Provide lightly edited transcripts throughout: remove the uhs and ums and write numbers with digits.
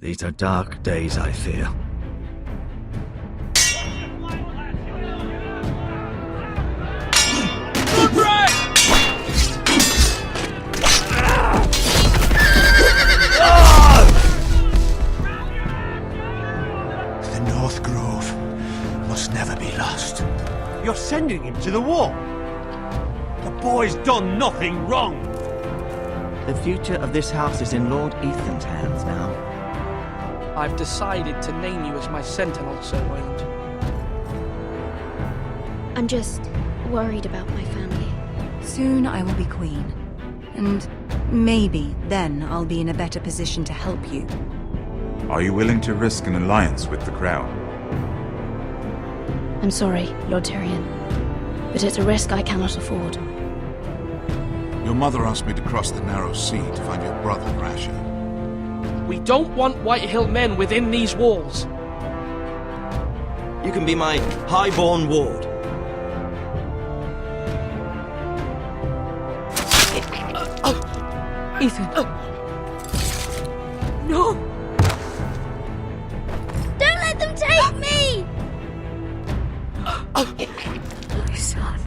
These are dark days, I fear. The North Grove must never be lost. You're sending him to the war? The boy's done nothing wrong! The future of this house is in Lord Ethan's hands now. I've decided to name you as my sentinel, Sir Wayne. I'm just worried about my family. Soon I will be queen. And maybe then I'll be in a better position to help you. Are you willing to risk an alliance with the Crown? I'm sorry, Lord Tyrion, but it's a risk I cannot afford. Your mother asked me to cross the narrow sea to find your brother, Rasha. We don't want Whitehill men within these walls. You can be my highborn ward. Ethan. No! Don't let them take me! My son.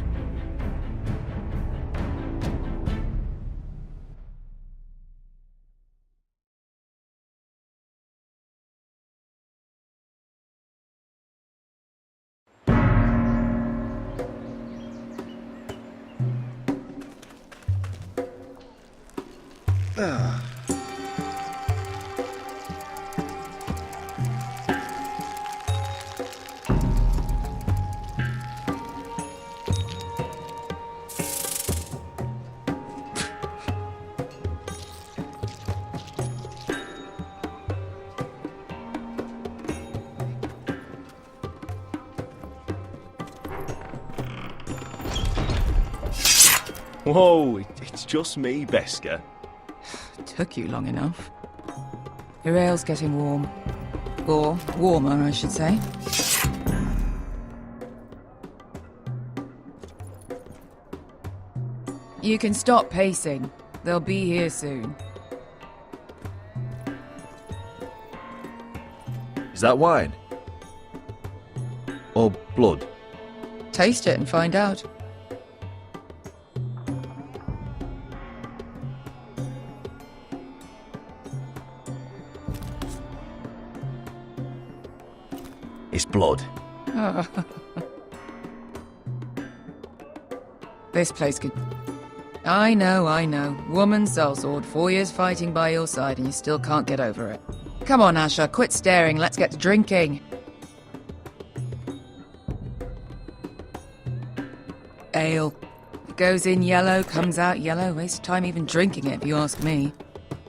Whoa, it's just me, Beskar. Took you long enough. Your ale's getting warm. Or warmer, I should say. You can stop pacing. They'll be here soon. Is that wine? Or blood? Taste it and find out. It's blood. This place could... I know. Woman sellsword, 4 years fighting by your side and you still can't get over it. Come on, Asher, quit staring, let's get to drinking. Ale. It goes in yellow, comes out yellow. Waste time even drinking it, if you ask me.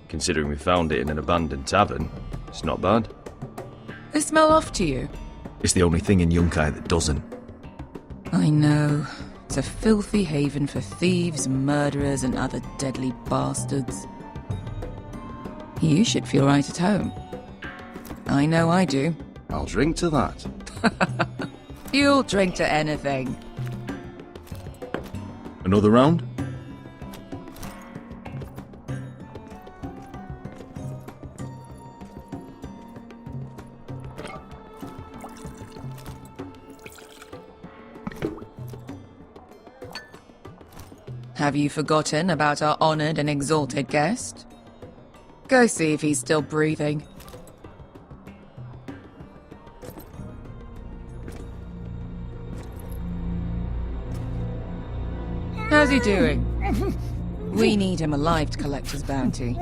Considering we found it in an abandoned tavern, it's not bad. They smell off to you. It's the only thing in Yunkai that doesn't. I know. It's a filthy haven for thieves, murderers, and other deadly bastards. You should feel right at home. I know I do. I'll drink to that. You'll drink to anything. Another round? Have you forgotten about our honored and exalted guest? Go see if he's still breathing. How's he doing? We need him alive to collect his bounty.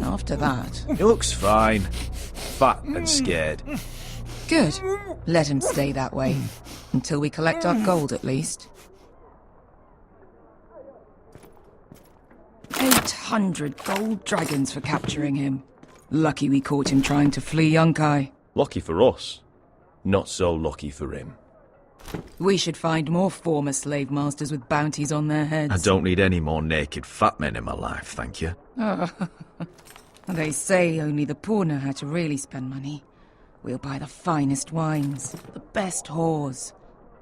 After that... He looks fine. Fat and scared. Good. Let him stay that way. Until we collect our gold, at least. 800 gold dragons for capturing him. Lucky we caught him trying to flee Yunkai. Lucky for us. Not so lucky for him. We should find more former slave masters with bounties on their heads. I don't need any more naked fat men in my life, thank you. They say only the poor know how to really spend money. We'll buy the finest wines, the best whores.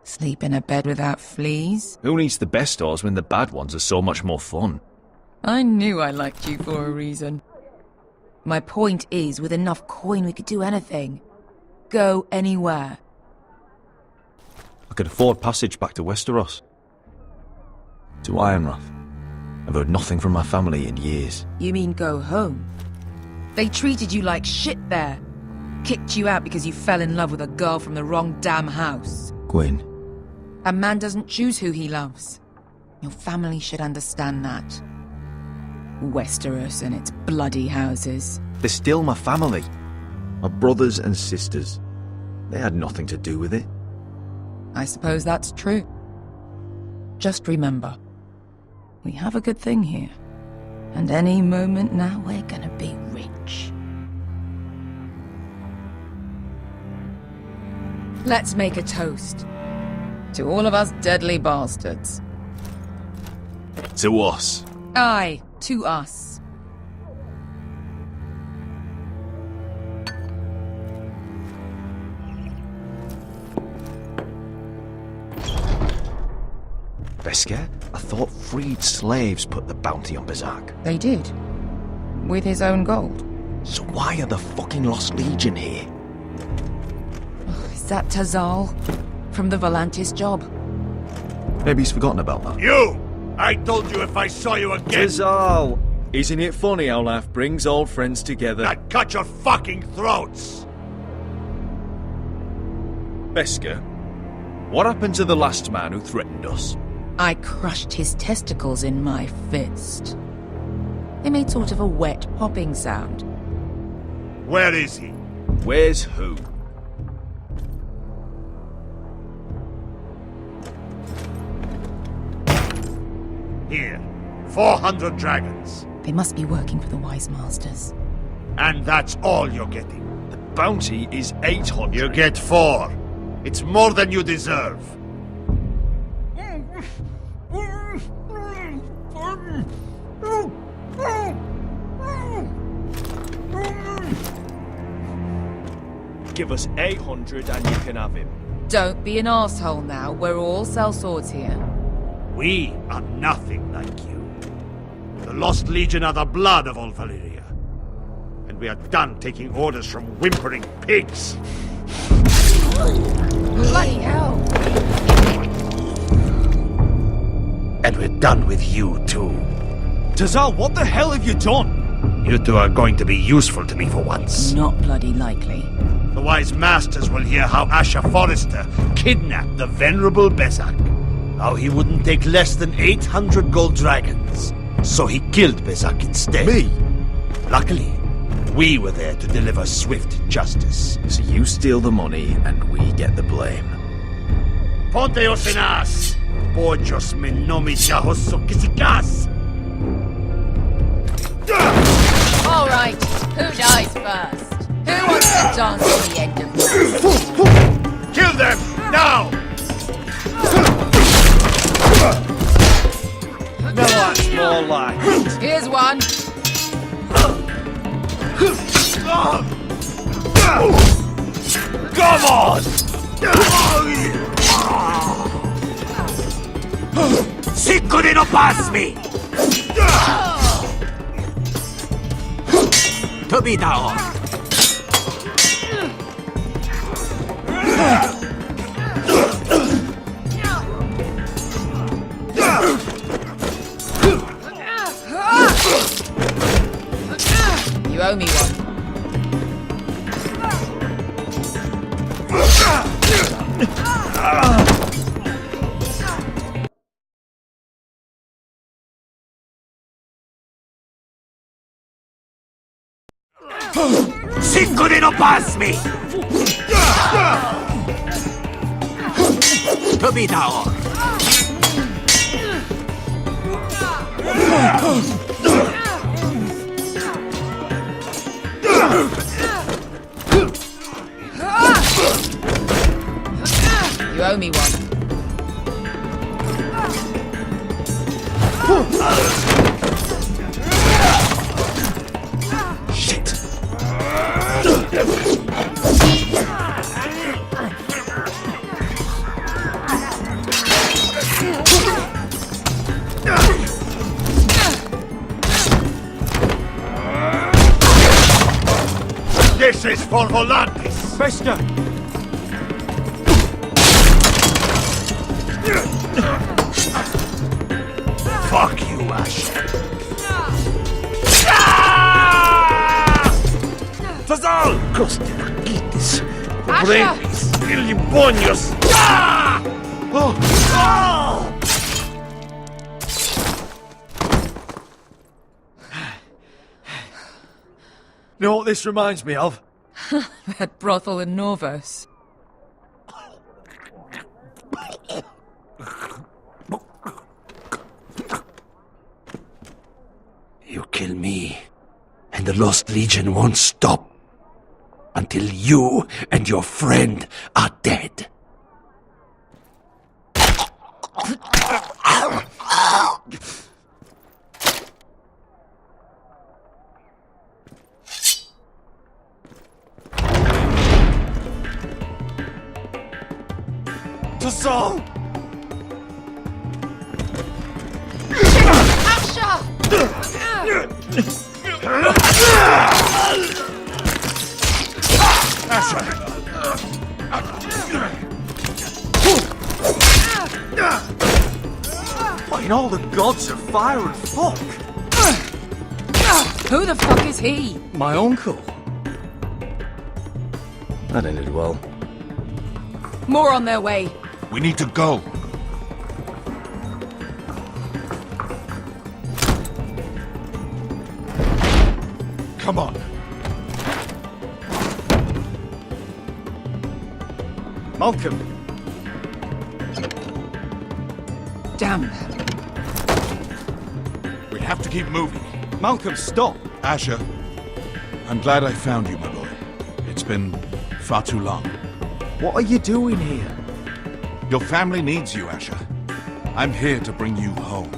Sleep in a bed without fleas. Who needs the best whores when the bad ones are so much more fun? I knew I liked you for a reason. My point is, with enough coin we could do anything. Go anywhere. I could afford passage back to Westeros. To Ironrath. I've heard nothing from my family in years. You mean go home? They treated you like shit there. Kicked you out because you fell in love with a girl from the wrong damn house. Gwyn. A man doesn't choose who he loves. Your family should understand that. Westeros and its bloody houses. They're still my family. My brothers and sisters. They had nothing to do with it. I suppose that's true. Just remember, we have a good thing here. And any moment now we're gonna be rich. Let's make a toast. To all of us deadly bastards. To us. Aye, to us. Beskar? I thought freed slaves put the bounty on Berserk. They did. With his own gold. So why are the fucking Lost Legion here? Is that Tazal? From the Volantis job? Maybe he's forgotten about that. You! I told you if I saw you again... Tazal! Isn't it funny how life brings old friends together? I'd cut your fucking throats! Beskar, what happened to the last man who threatened us? I crushed his testicles in my fist. They made sort of a wet popping sound. Where is he? Where's who? Here. 400 dragons. They must be working for the Wise Masters. And that's all you're getting. The bounty is 800. You get 4. It's more than you deserve. Give us 800 and you can have him. Don't be an asshole now. We're all sellswords here. We are nothing like you. The Lost Legion are the blood of all Valyria. And we are done taking orders from whimpering pigs. Bloody hell! And we're done with you too. Tazal, what the hell have you done? You two are going to be useful to me for once. Not bloody likely. The Wise Masters will hear how Asher Forrester kidnapped the venerable Bezzak. How he wouldn't take less than 800 gold dragons. So he killed Bezzak instead. Me? Luckily, we were there to deliver swift justice. So you steal the money and we get the blame. Ponteos en as! Pojos me nomi chahoso kisikas! All right, who dies first? Who wants to dance at the end of this? Kill them! Now! No, that's more like. Here's one. Come on! Sicuri no pasmi! To be down. You owe me one. Sicuri no pasmi! To be down. You owe me one. Shit! This is for Volantis! Bester! Fuck you, Ash. Fazal! Coste raquitis! Brevis! Ilibonios! You know what this reminds me of? That brothel in Norvos. You kill me, and the Lost Legion won't stop until you and your friend are dead. Tassal! Fighting all the gods of fire and fuck! Who the fuck is he? My uncle. That ended well. More on their way. We need to go. Come on. Malcolm! Damn. We have to keep moving. Malcolm, stop! Asher, I'm glad I found you, my boy. It's been far too long. What are you doing here? Your family needs you, Asher. I'm here to bring you home.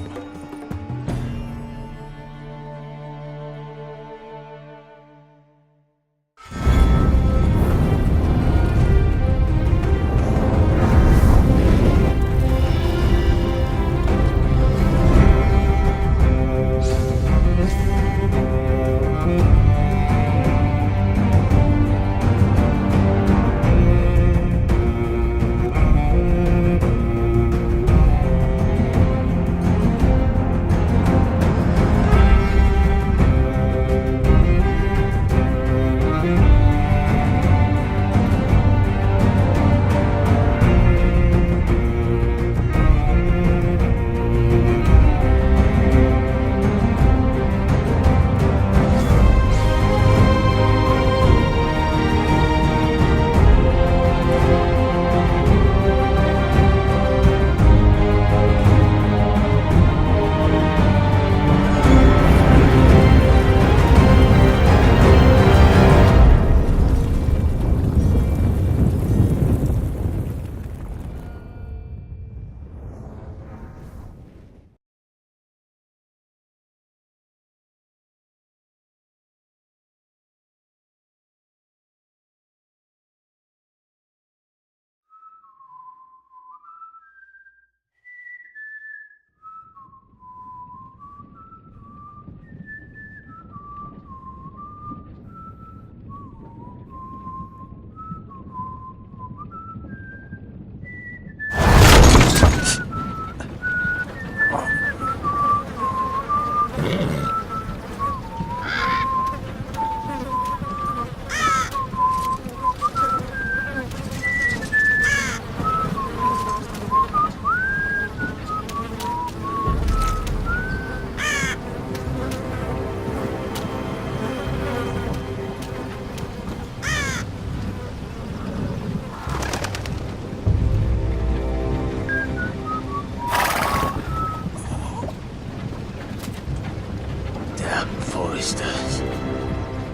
Foresters.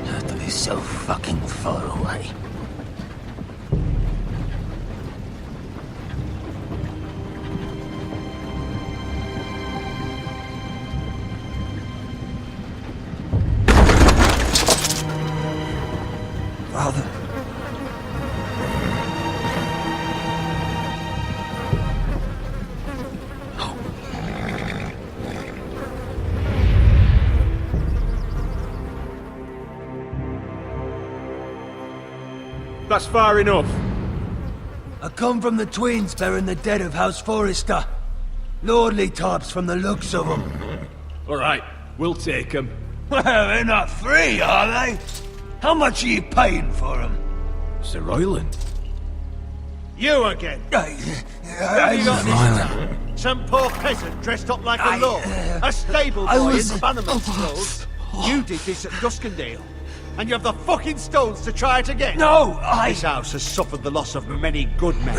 That is so fucking far away. Father. That's far enough. I come from the twins bearing the dead of House Forrester. Lordly types from the looks of them. All right, we'll take them. Well, they're not free, are they? How much are you paying for them? Sir Royland. You again. Who have you got this time? Some poor peasant dressed up like a lord. A stable boy in Bannerman's clothes. You did this at Duskendale. And you have the fucking stones to try it again? No, This house has suffered the loss of many good men.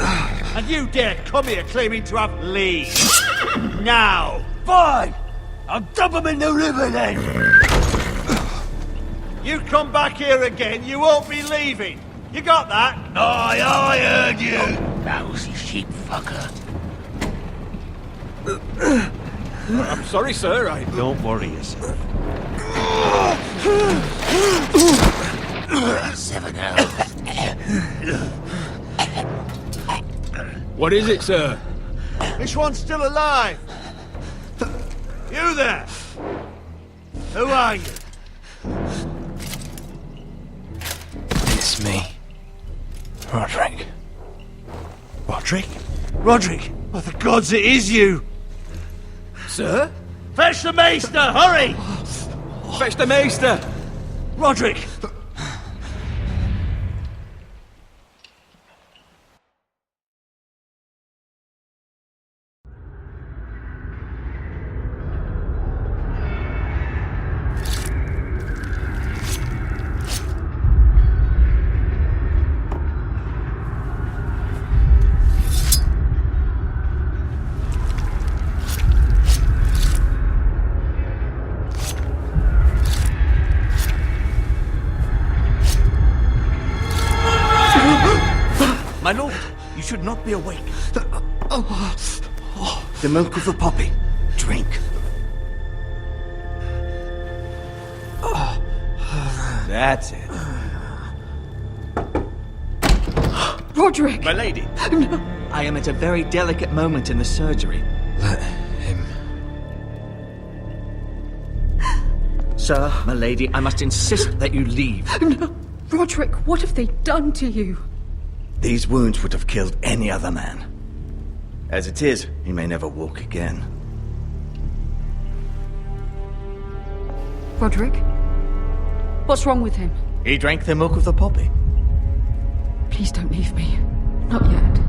And you dare come here claiming to have leave. Now! Fine! I'll dump them in the river then! You come back here again, you won't be leaving. You got that? Aye, I heard you! Lousy sheep fucker. I'm sorry, sir. Don't worry yourself. 7 elves. What is it, sir? This one's still alive. You there? Who are you? It's me. Roderick. Roderick? Roderick! Oh, the gods, it is you! Sir? Fetch the maester, hurry! Fetch the maester! Roderick! My lord, you should not be awake. The milk of the poppy. Drink. That's it. Roderick! My lady, I am at a very delicate moment in the surgery. Let him. Sir, my lady, I must insist that you leave. No! Roderick, what have they done to you? These wounds would have killed any other man. As it is, he may never walk again. Roderick? What's wrong with him? He drank the milk of the poppy. Please don't leave me. Not yet.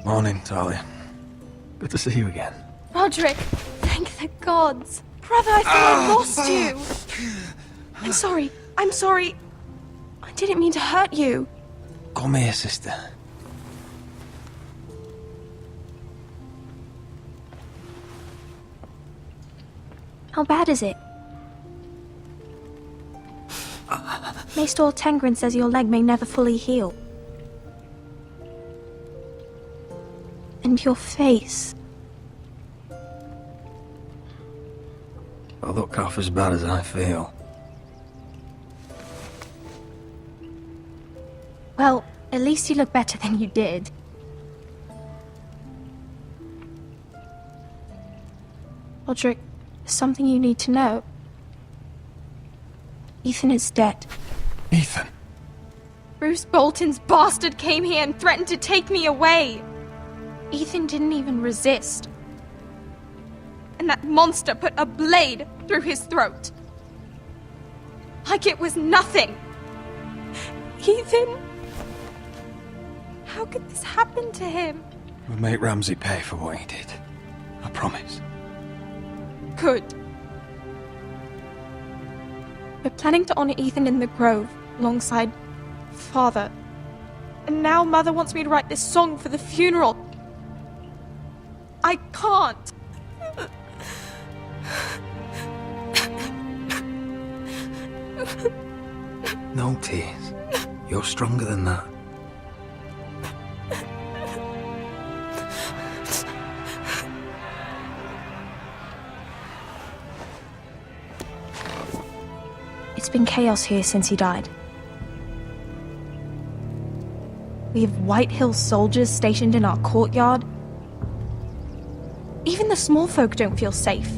Morning, Talia. Good to see you again. Roderick! Thank the gods! Brother, I thought I lost you! I'm sorry. I'm sorry. I didn't mean to hurt you. Come here, sister. How bad is it? Maester Tengrin says your leg may never fully heal. And your face. I look half as bad as I feel. Well, at least you look better than you did. Roderick, there's something you need to know. Ethan is dead. Ethan? Bruce Bolton's bastard came here and threatened to take me away. Ethan didn't even resist. And that monster put a blade through his throat. Like it was nothing. Ethan? How could this happen to him? We'll make Ramsay pay for what he did. I promise. Good. We're planning to honor Ethan in the Grove, alongside Father. And now Mother wants me to write this song for the funeral. I can't. No tears. You're stronger than that. It's been chaos here since he died. We have White Hill soldiers stationed in our courtyard. Even the small folk don't feel safe.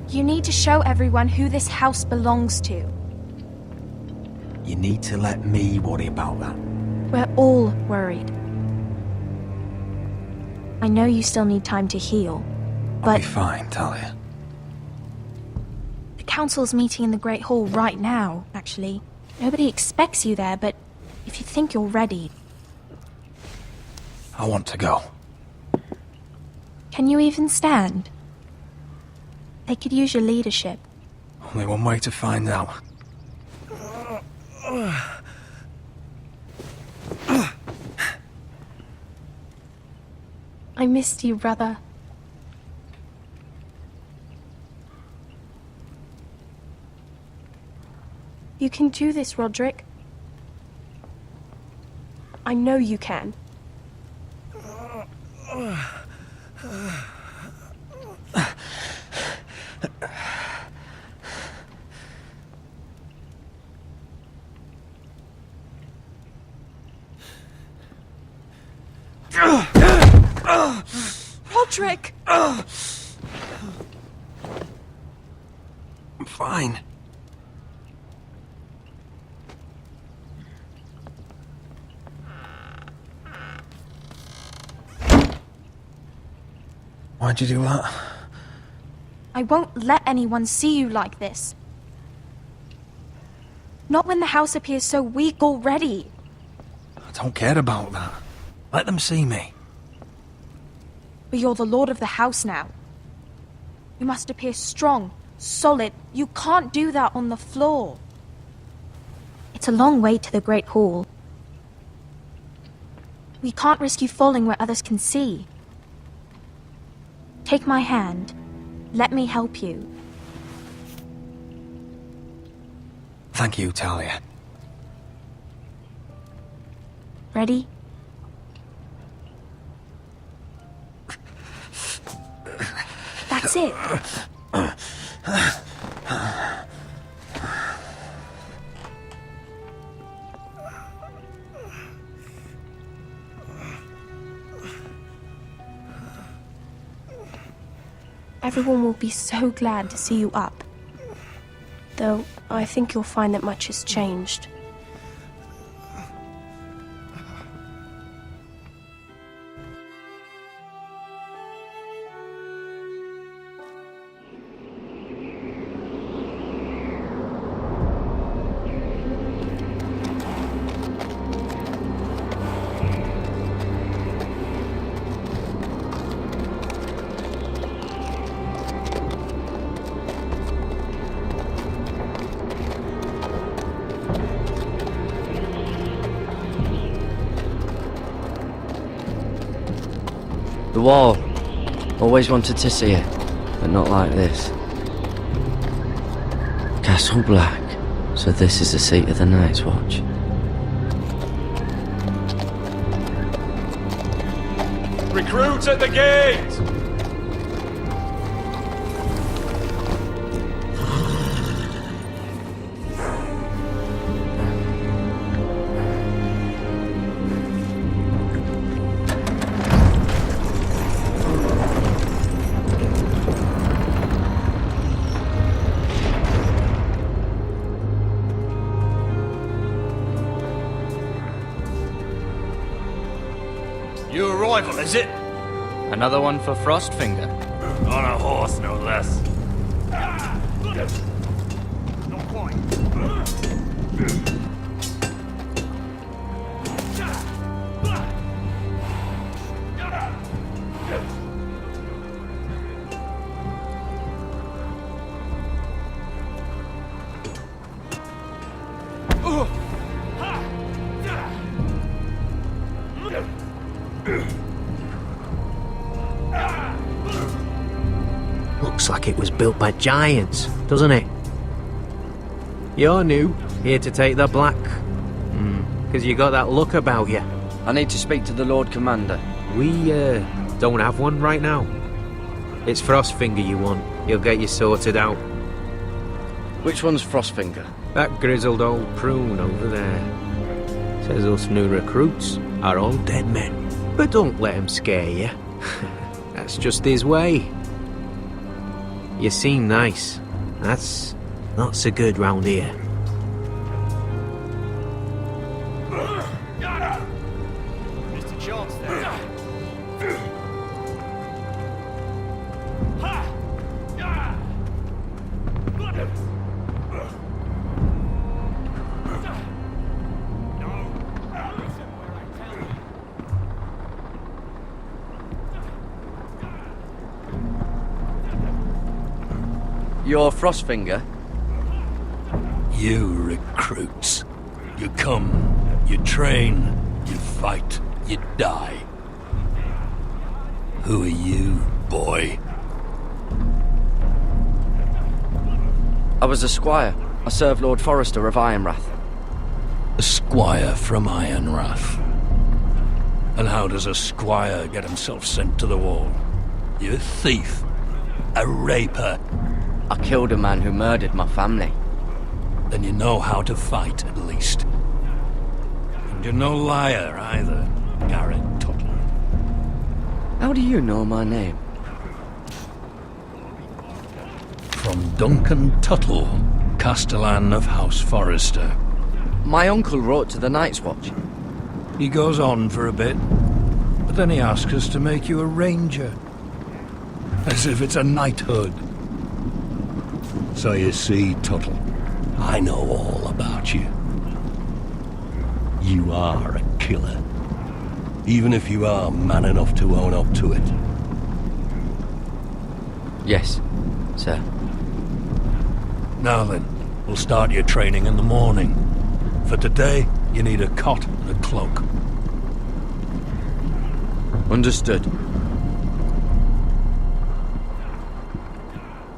You need to show everyone who this house belongs to. You need to let me worry about that. We're all worried. I know you still need time to heal, but... I'll be fine, Talia. The council's meeting in the Great Hall right now, actually. Nobody expects you there, but if you think you're ready... I want to go. Can you even stand? They could use your leadership. Only one way to find out. I missed you, brother. You can do this, Roderick. I know you can. Roderick! I'm fine. Why'd you do that? I won't let anyone see you like this. Not when the house appears so weak already. I don't care about that. Let them see me. But you're the lord of the house now. You must appear strong, solid. You can't do that on the floor. It's a long way to the Great Hall. We can't risk you falling where others can see. Take my hand. Let me help you. Thank you, Talia. Ready? That's it. Everyone will be so glad to see you up. Though, I think you'll find that much has changed. The wall. Always wanted to see it, but not like this. Castle Black. So this is the seat of the Night's Watch. Recruit at the gate! New arrival, is it? Another one for Frostfinger. On a horse, no less. Not quite. like it was built by giants, doesn't it? You're new, here to take the black. Because you got that look about you. I need to speak to the Lord Commander. We, don't have one right now. It's Frostfinger you want. He'll get you sorted out. Which one's Frostfinger? That grizzled old prune over there. Says us new recruits are all dead men. But don't let him scare you. That's just his way. You seem nice. That's not so good round here. Mr. Chance there. You're Frostfinger? You recruits. You come, you train, you fight, you die. Who are you, boy? I was a squire. I served Lord Forrester of Ironrath. A squire from Ironrath. And how does a squire get himself sent to the wall? You a thief? A raper? I killed a man who murdered my family. Then you know how to fight, at least. And you're no liar, either, Garrett Tuttle. How do you know my name? From Duncan Tuttle, Castellan of House Forrester. My uncle wrote to the Night's Watch. He goes on for a bit, but then he asks us to make you a ranger. As if it's a knighthood. So you see, Tuttle, I know all about you. You are a killer. Even if you are man enough to own up to it. Yes, sir. Now then, we'll start your training in the morning. For today, you need a cot and a cloak. Understood.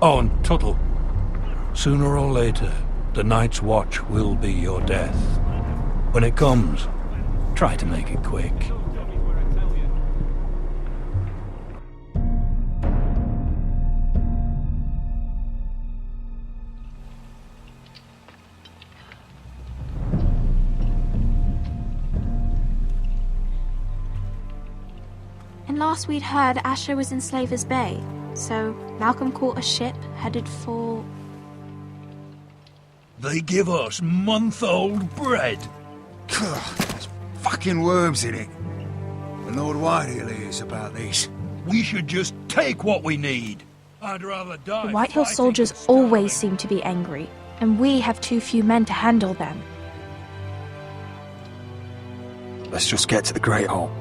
Oh, and Tuttle. Sooner or later, the Night's Watch will be your death. When it comes, try to make it quick. And last we'd heard, Asher was in Slaver's Bay, so Malcolm caught a ship headed for... They give us month-old bread. There's fucking worms in it. And Lord Whitehill hears about these. We should just take what we need. I'd rather die. The Whitehill soldiers always seem to be angry, and we have too few men to handle them. Let's just get to the Great Hall.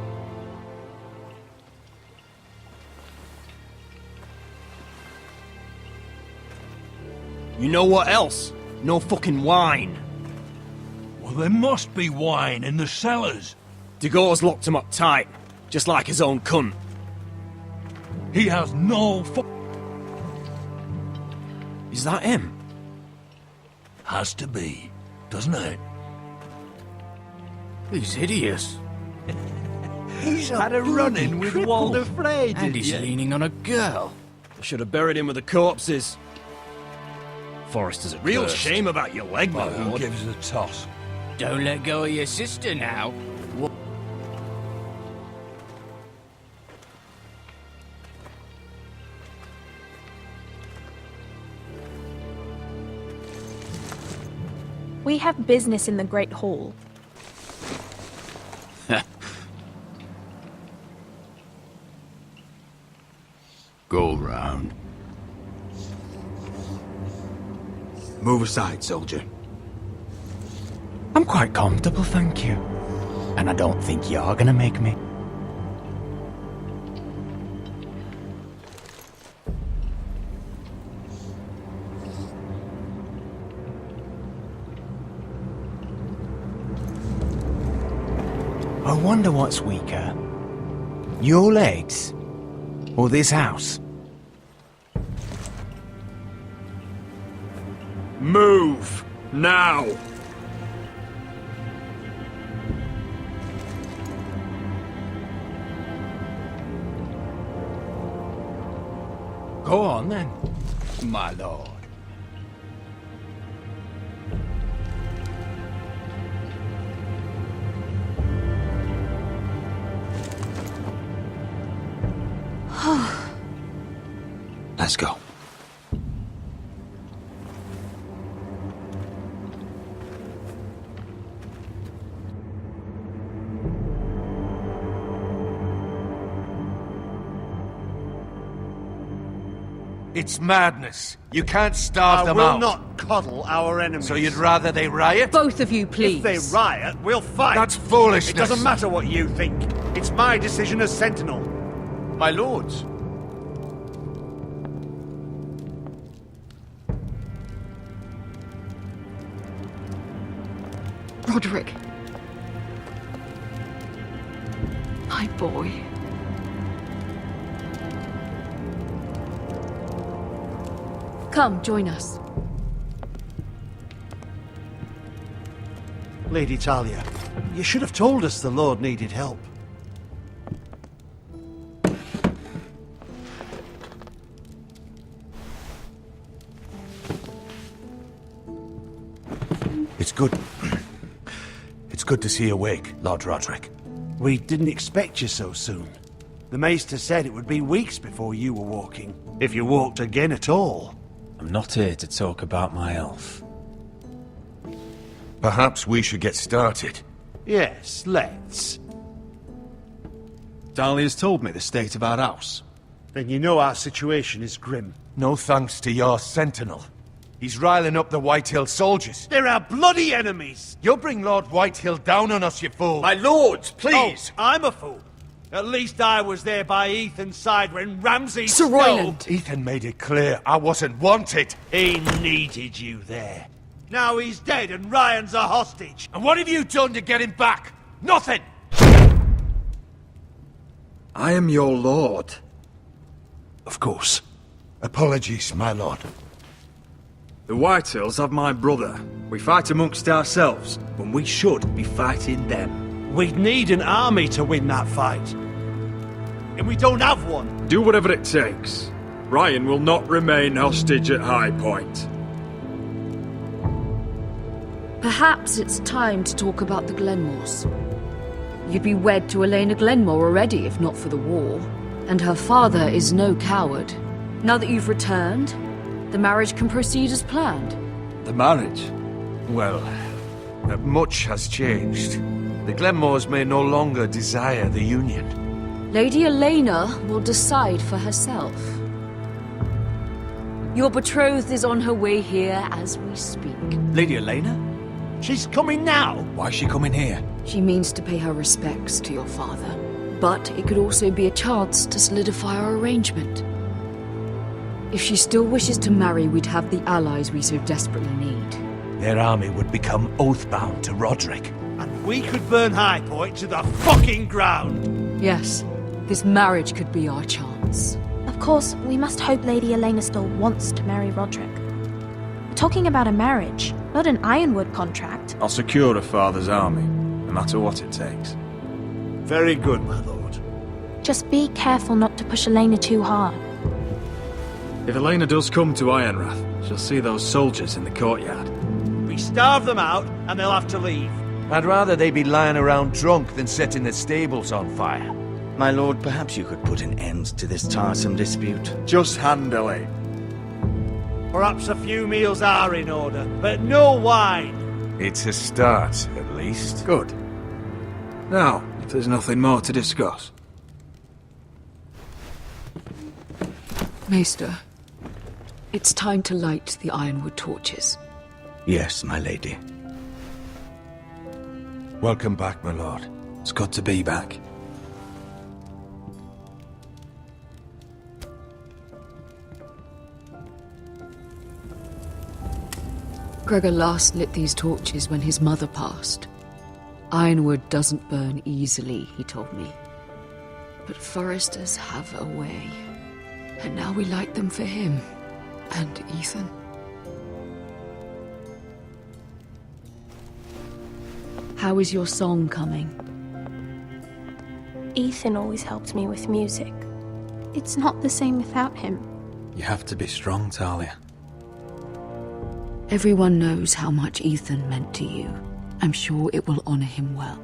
You know what else? No fucking wine. Well, there must be wine in the cellars. Dagor's locked him up tight, just like his own cunt. He has no Is that him? Has to be, doesn't it? He's hideous. He's had a run-in with Walder Frey, And he's leaning on a girl. I should have buried him with the corpses. Forrester's a real cursed. shame about your leg, my Who lord. gives a toss? Don't let go of your sister now. We have business in the Great Hall. Go round. Move aside, soldier. I'm quite comfortable, thank you. And I don't think you're gonna make me. I wonder what's weaker. Your legs? Or this house? Move! Now! Go on then, my lord. Let's go. It's madness. You can't starve them out. out. I will not coddle our enemies. So you'd rather they riot? Both of you, please. If they riot, we'll fight. That's foolishness. It doesn't matter what you think. It's my decision as Sentinel. My lords. Roderick. My boy. Come, join us. Lady Talia, you should have told us the Lord needed help. It's good. It's good to see you awake, Lord Roderick. We didn't expect you so soon. The Maester said it would be weeks before you were walking, if you walked again at all. I'm not here to talk about my elf. Perhaps we should get started. Yes, let's. Dahlia's told me the state of our house. Then you know our situation is grim. No thanks to your sentinel. He's riling up the Whitehill soldiers. They're our bloody enemies! You'll bring Lord Whitehill down on us, you fool! My lords, please! Oh, I'm a fool. At least I was there by Ethan's side when Ramsay Sir Royland! Ethan made it clear I wasn't wanted. He needed you there. Now he's dead and Ryan's a hostage. And what have you done to get him back? Nothing! I am your lord. Of course. Apologies, my lord. The Whitehills have my brother. We fight amongst ourselves, when we should be fighting them. We'd need an army to win that fight. And we don't have one. Do whatever it takes. Ryan will not remain hostage at High Point. Perhaps it's time to talk about the Glenmores. You'd be wed to Elena Glenmore already if not for the war. And her father is no coward. Now that you've returned, the marriage can proceed as planned. The marriage? Well, much has changed. The Glenmores may no longer desire the union. Lady Elena will decide for herself. Your betrothed is on her way here as we speak. Lady Elena? She's coming now! Why is she coming here? She means to pay her respects to your father. But it could also be a chance to solidify our arrangement. If she still wishes to marry, we'd have the allies we so desperately need. Their army would become oath-bound to Roderick. And we could burn High Point to the fucking ground! Yes, this marriage could be our chance. Of course, we must hope Lady Elena still wants to marry Roderick. We're talking about a marriage, not an Ironwood contract. I'll secure her father's army, no matter what it takes. Very good, my lord. Just be careful not to push Elena too hard. If Elena does come to Ironrath, she'll see those soldiers in the courtyard. We starve them out, and they'll have to leave. I'd rather they be lying around drunk than setting the stables on fire. My lord, perhaps you could put an end to this tiresome dispute. Just handle it. Perhaps a few meals are in order, but no wine. It's a start, at least. Good. Now, if there's nothing more to discuss. Maester, it's time to light the Ironwood torches. Yes, my lady. Welcome back, my lord. It's good to be back. Gregor last lit these torches when his mother passed. Ironwood doesn't burn easily, he told me. But foresters have a way. And now we light them for him. And Ethan. How is your song coming? Ethan always helped me with music. It's not the same without him. You have to be strong, Talia. Everyone knows how much Ethan meant to you. I'm sure it will honor him well.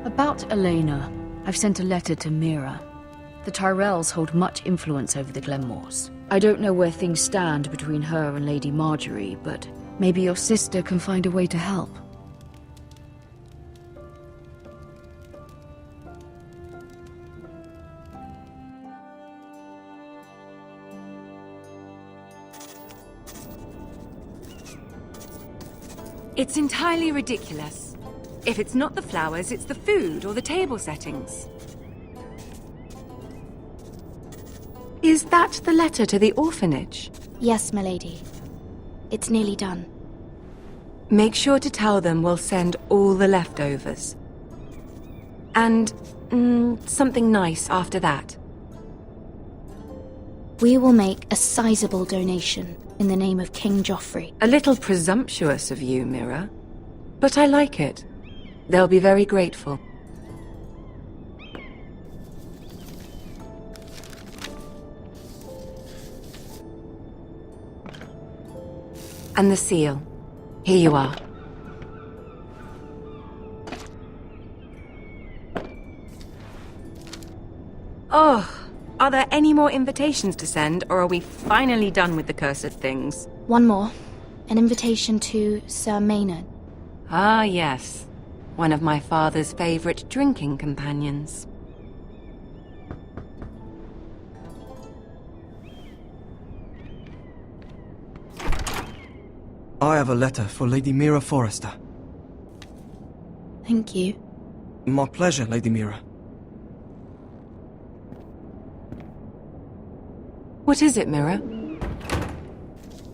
About Elena, I've sent a letter to Mira. The Tyrells hold much influence over the Glenmores. I don't know where things stand between her and Lady Marjorie, but maybe your sister can find a way to help. It's entirely ridiculous. If it's not the flowers, it's the food or the table settings. Is that the letter to the orphanage? Yes, milady. It's nearly done. Make sure to tell them we'll send all the leftovers. And something nice after that. We will make a sizable donation in the name of King Joffrey. A little presumptuous of you, Mira. But I like it. They'll be very grateful. And the seal. Here you are. Oh, are there any more invitations to send, or are we finally done with the cursed things? One more. An invitation to Sir Maynard. Ah, yes. One of my father's favorite drinking companions. I have a letter for Lady Mira Forrester. Thank you. My pleasure, Lady Mira. What is it, Mira?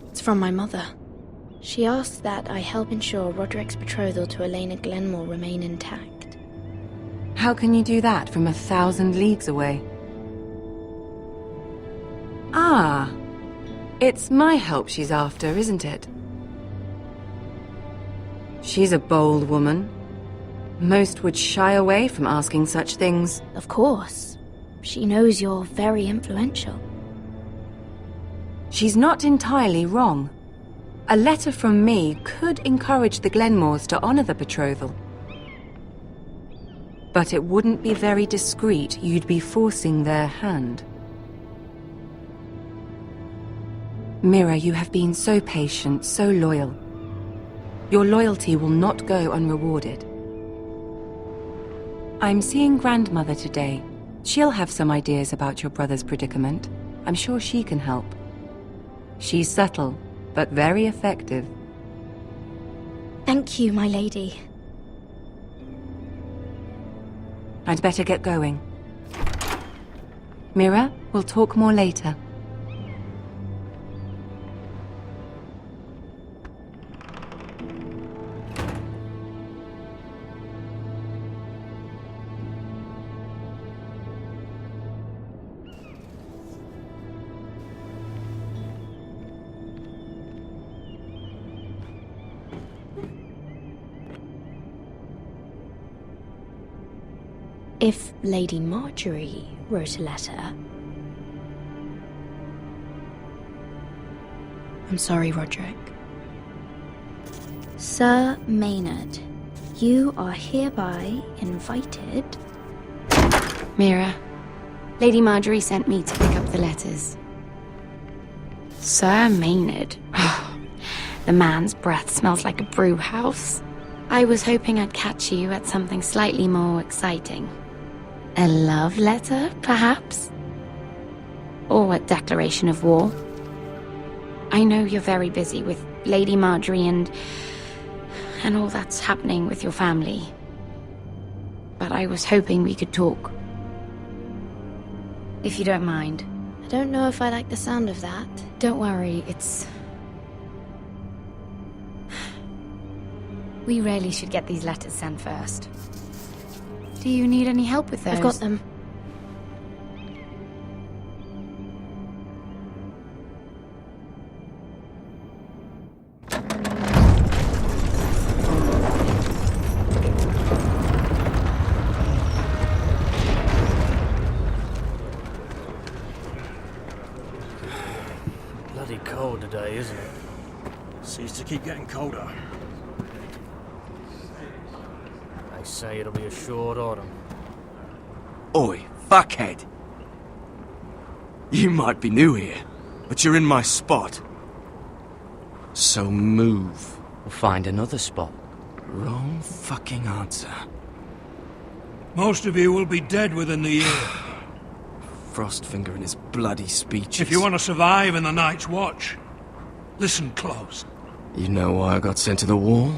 It's from my mother. She asks that I help ensure Roderick's betrothal to Elena Glenmore remain intact. How can you do that from 1,000 leagues away? Ah, it's my help she's after, isn't it? She's a bold woman. Most would shy away from asking such things. Of course. She knows you're very influential. She's not entirely wrong. A letter from me could encourage the Glenmores to honor the betrothal. But it wouldn't be very discreet. You'd be forcing their hand. Mira, you have been so patient, so loyal. Your loyalty will not go unrewarded. I'm seeing Grandmother today. She'll have some ideas about your brother's predicament. I'm sure she can help. She's subtle, but very effective. Thank you, my lady. I'd better get going. Mira, we'll talk more later. If Lady Marjorie wrote a letter... I'm sorry, Roderick. Sir Maynard, you are hereby invited... Mira, Lady Marjorie sent me to pick up the letters. Sir Maynard. The man's breath smells like a brew house. I was hoping I'd catch you at something slightly more exciting. A love letter, perhaps? Or a declaration of war? I know you're very busy with Lady Marjorie and all that's happening with your family. But I was hoping we could talk. If you don't mind. I don't know if I like the sound of that. Don't worry, it's... We really should get these letters sent first. Do you need any help with those? I've got them. Bloody cold today, isn't it? Seems to keep getting colder. They say it'll be a short autumn. Oi, fuckhead. You might be new here, but you're in my spot. So move. We'll find another spot. Wrong fucking answer. Most of you will be dead within the year. Frostfinger and his bloody speeches. If you want to survive in the Night's Watch, listen close. You know why I got sent to the wall?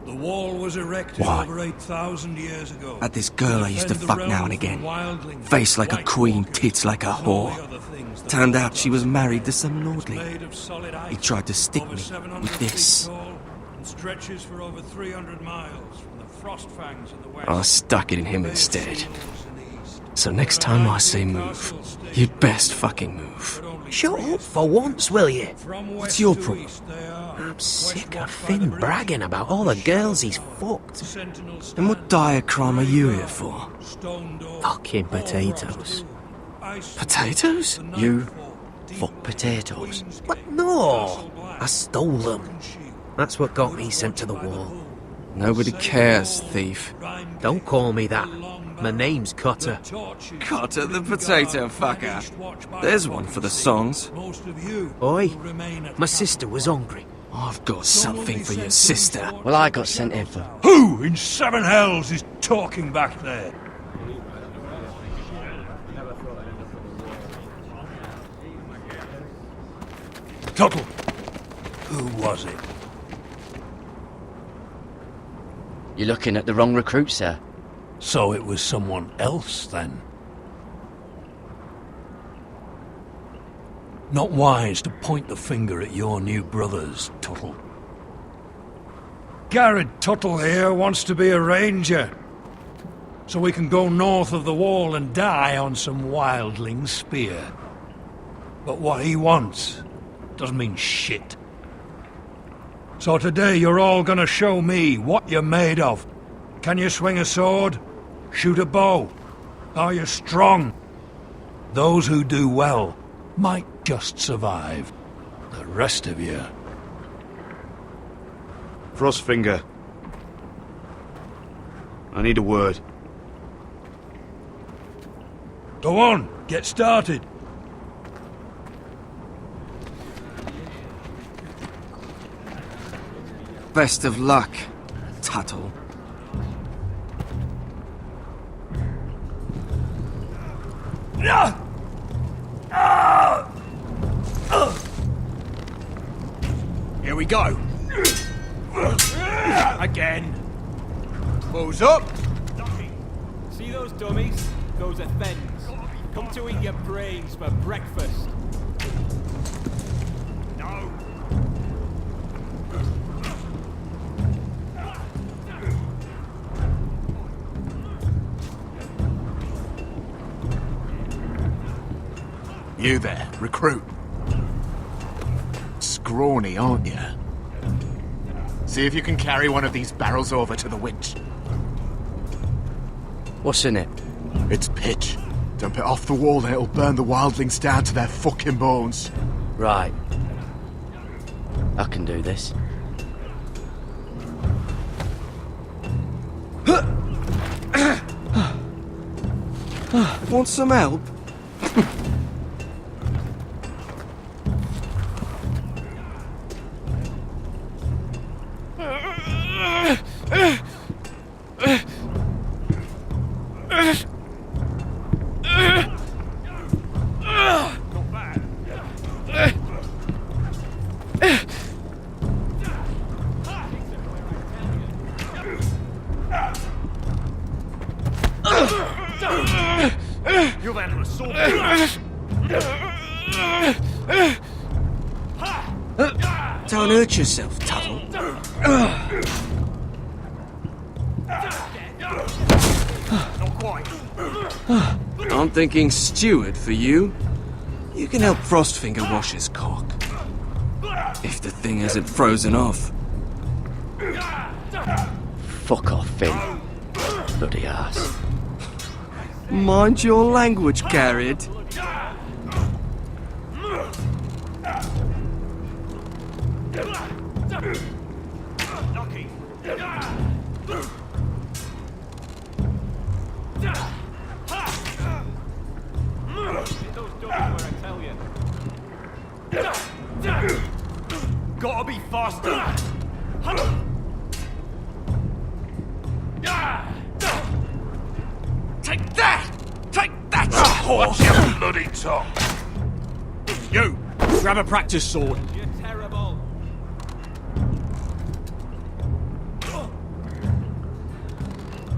The wall was erected Why? over 8,000 years ago. Had this girl I used to Defend the fuck now and realms again. from wildlings, Face like a white queen, walkers, tits like a and all whore. the other things that Turned live out she was married to some lordling. made of solid He ice, tried to stick over me 700 with feet this. tall, and stretches for over 300 miles from the frost fangs in the west. I stuck it in him instead. So next time I say move, you'd best fucking move. Shut up for once, will you? What's your problem? I'm sick of Finn bragging about all the girls he's fucked. And what diacrime are you here for? Fucking potatoes. Potatoes? You fuck potatoes. What? No! I stole them. That's what got me sent to the wall. Nobody cares, thief. Don't call me that. My name's Cutter. Cotter the potato fucker. There's one for the songs. Oi, my sister was hungry. I've got something for your sister. Well, I got sent in for... Who in seven hells is talking back there? Tuttle, who was it? You're looking at the wrong recruit, sir. So it was someone else, then? Not wise to point the finger at your new brothers, Tuttle. Garrett Tuttle here wants to be a ranger, so we can go north of the wall and die on some wildling spear. But what he wants doesn't mean shit. So today you're all gonna show me what you're made of. Can you swing a sword? Shoot a bow? Are you strong? Those who do well might just survive. The rest of you... Frostfinger. I need a word. Go on, get started. Best of luck, Tuttle. Here we go. Again. Balls up. See those dummies? Those are Fens. Come to eat your brains for breakfast. No. You there, recruit. Scrawny, aren't you? See if you can carry one of these barrels over to the winch. What's in it? It's pitch. Dump it off the wall and it'll burn the wildlings down to their fucking bones. Right. I can do this. Want some help? You've had assault. Don't hurt yourself, Tuttle. Not quite. I'm thinking steward for you. You can help Frostfinger wash his cock. If the thing hasn't frozen off. Fuck off, Finn. Bloody ass. Mind your language, Garrett. Gotta be faster! Take that! Take that! Watch your bloody tongue! You! Grab a practice sword. You're terrible!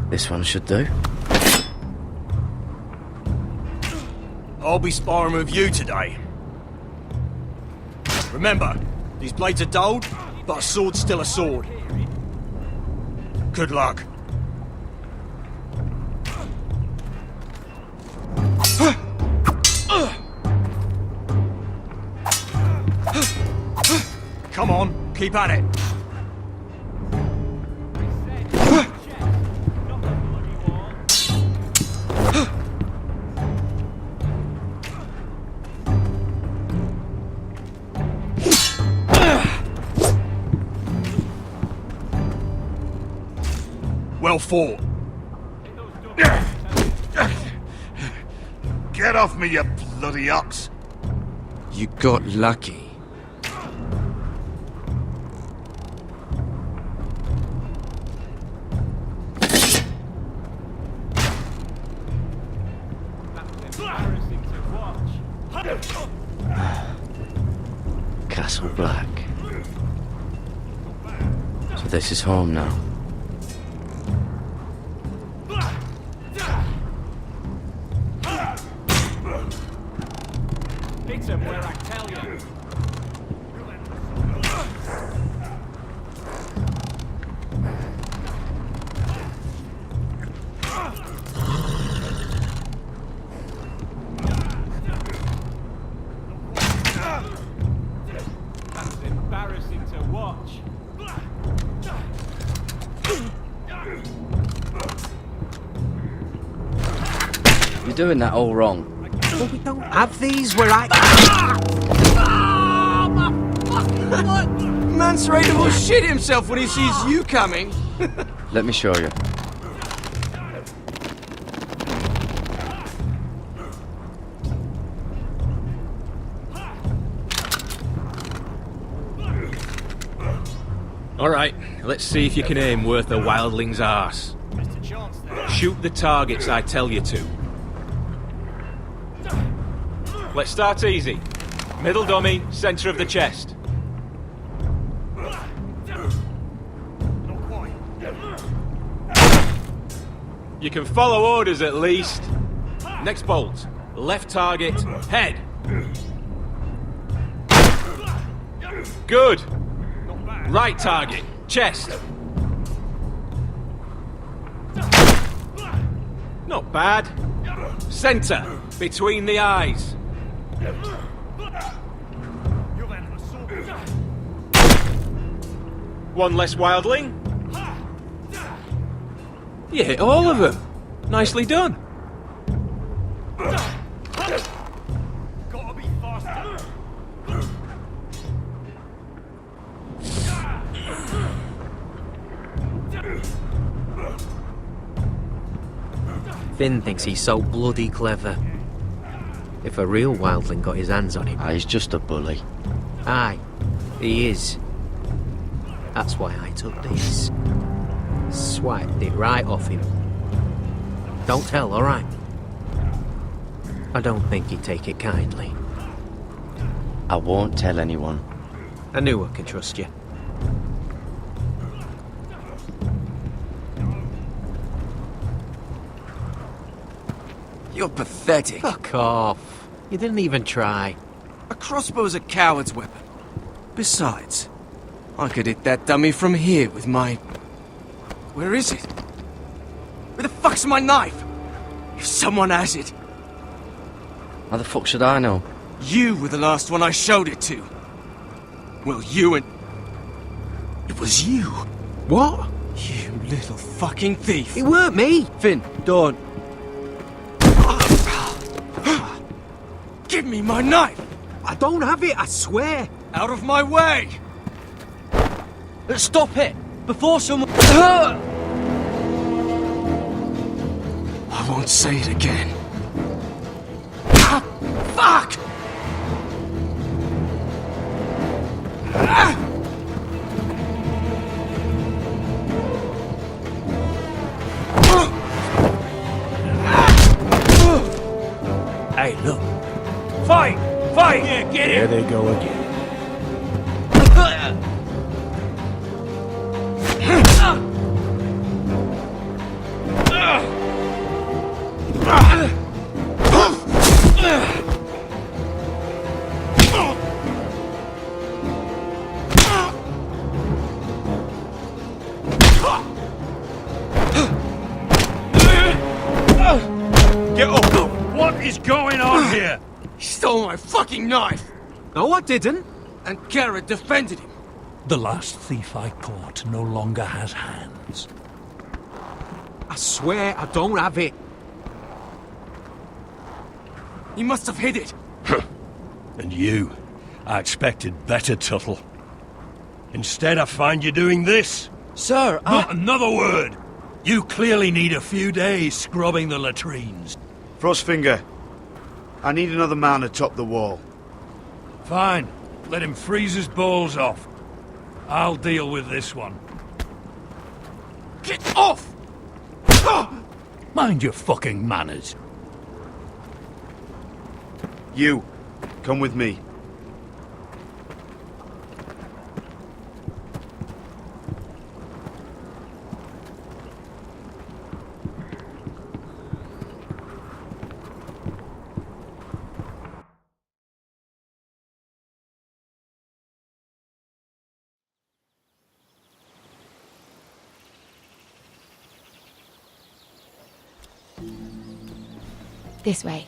This one should do. I'll be sparring with you today. Remember, these blades are dulled, but a sword's still a sword. Good luck. Come on, keep at it. Well fought. Get off me, you bloody ox! You got lucky. Castle Black. So this is home now. Hit him where I tell you! That's embarrassing to watch. You're doing that all wrong. But we don't have these where I... Man's ready to shit himself when he sees you coming. Let me show you. Alright, let's see if you can aim worth a wildling's arse. Shoot the targets I tell you to. Let's start easy. Middle dummy, centre of the chest. You can follow orders at least. Next bolt. Left target, head. Good. Right target, chest. Not bad. Centre, between the eyes. One less wildling. You hit all of them. Nicely done. Gotta be faster! Finn thinks he's so bloody clever. If a real wildling got his hands on him... He's just a bully. Aye, he is. That's why I took this. Swiped it right off him. Don't tell, alright? I don't think he'd take it kindly. I won't tell anyone. I knew I could trust you. You're pathetic. Fuck off. You didn't even try. A crossbow's a coward's weapon. Besides, I could hit that dummy from here with my... Where is it? Where the fuck's my knife? If someone has it. How the fuck should I know? You were the last one I showed it to. Well, you and... It was you. What? You little fucking thief. It weren't me. Finn, don't. Give me my knife! I don't have it, I swear. Out of my way! Stop it! Before someone... I won't say it again. Ah, fuck! Hey, look. Fight! Fight! Yeah, get There it! they go again. Get up! What is going on here? He stole my fucking knife! No, I didn't. And Garrett defended him. The last thief I caught no longer has hands. I swear I don't have it. He must have hid it. And you, I expected better, Tuttle. Instead, I find you doing this. Sir, Not another word! You clearly need a few days scrubbing the latrines. Frostfinger, I need another man atop the wall. Fine. Let him freeze his balls off. I'll deal with this one. Get off! Mind your fucking manners. You, come with me. This way.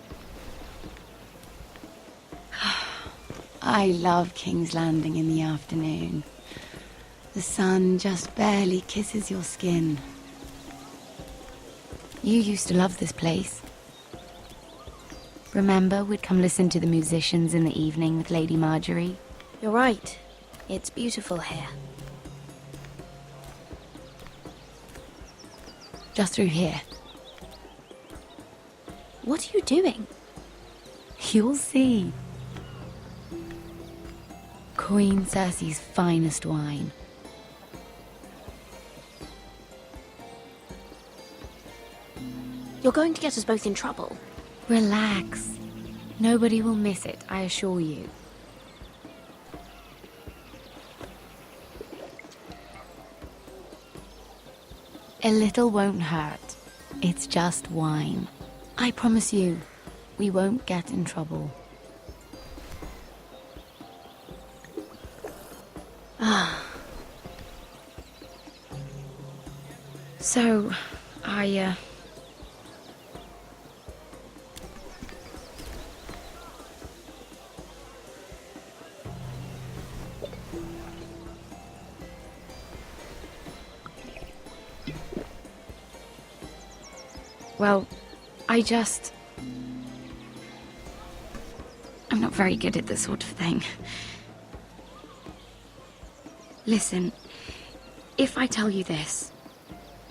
I love King's Landing in the afternoon. The sun just barely kisses your skin. You used to love this place. Remember, we'd come listen to the musicians in the evening with Lady Marjorie? You're right. It's beautiful here. Just through here. What are you doing? You'll see. Queen Cersei's finest wine. You're going to get us both in trouble. Relax. Nobody will miss it, I assure you. A little won't hurt. It's just wine. I promise you, we won't get in trouble. Ah. So, Well, I'm not very good at this sort of thing. Listen, if I tell you this,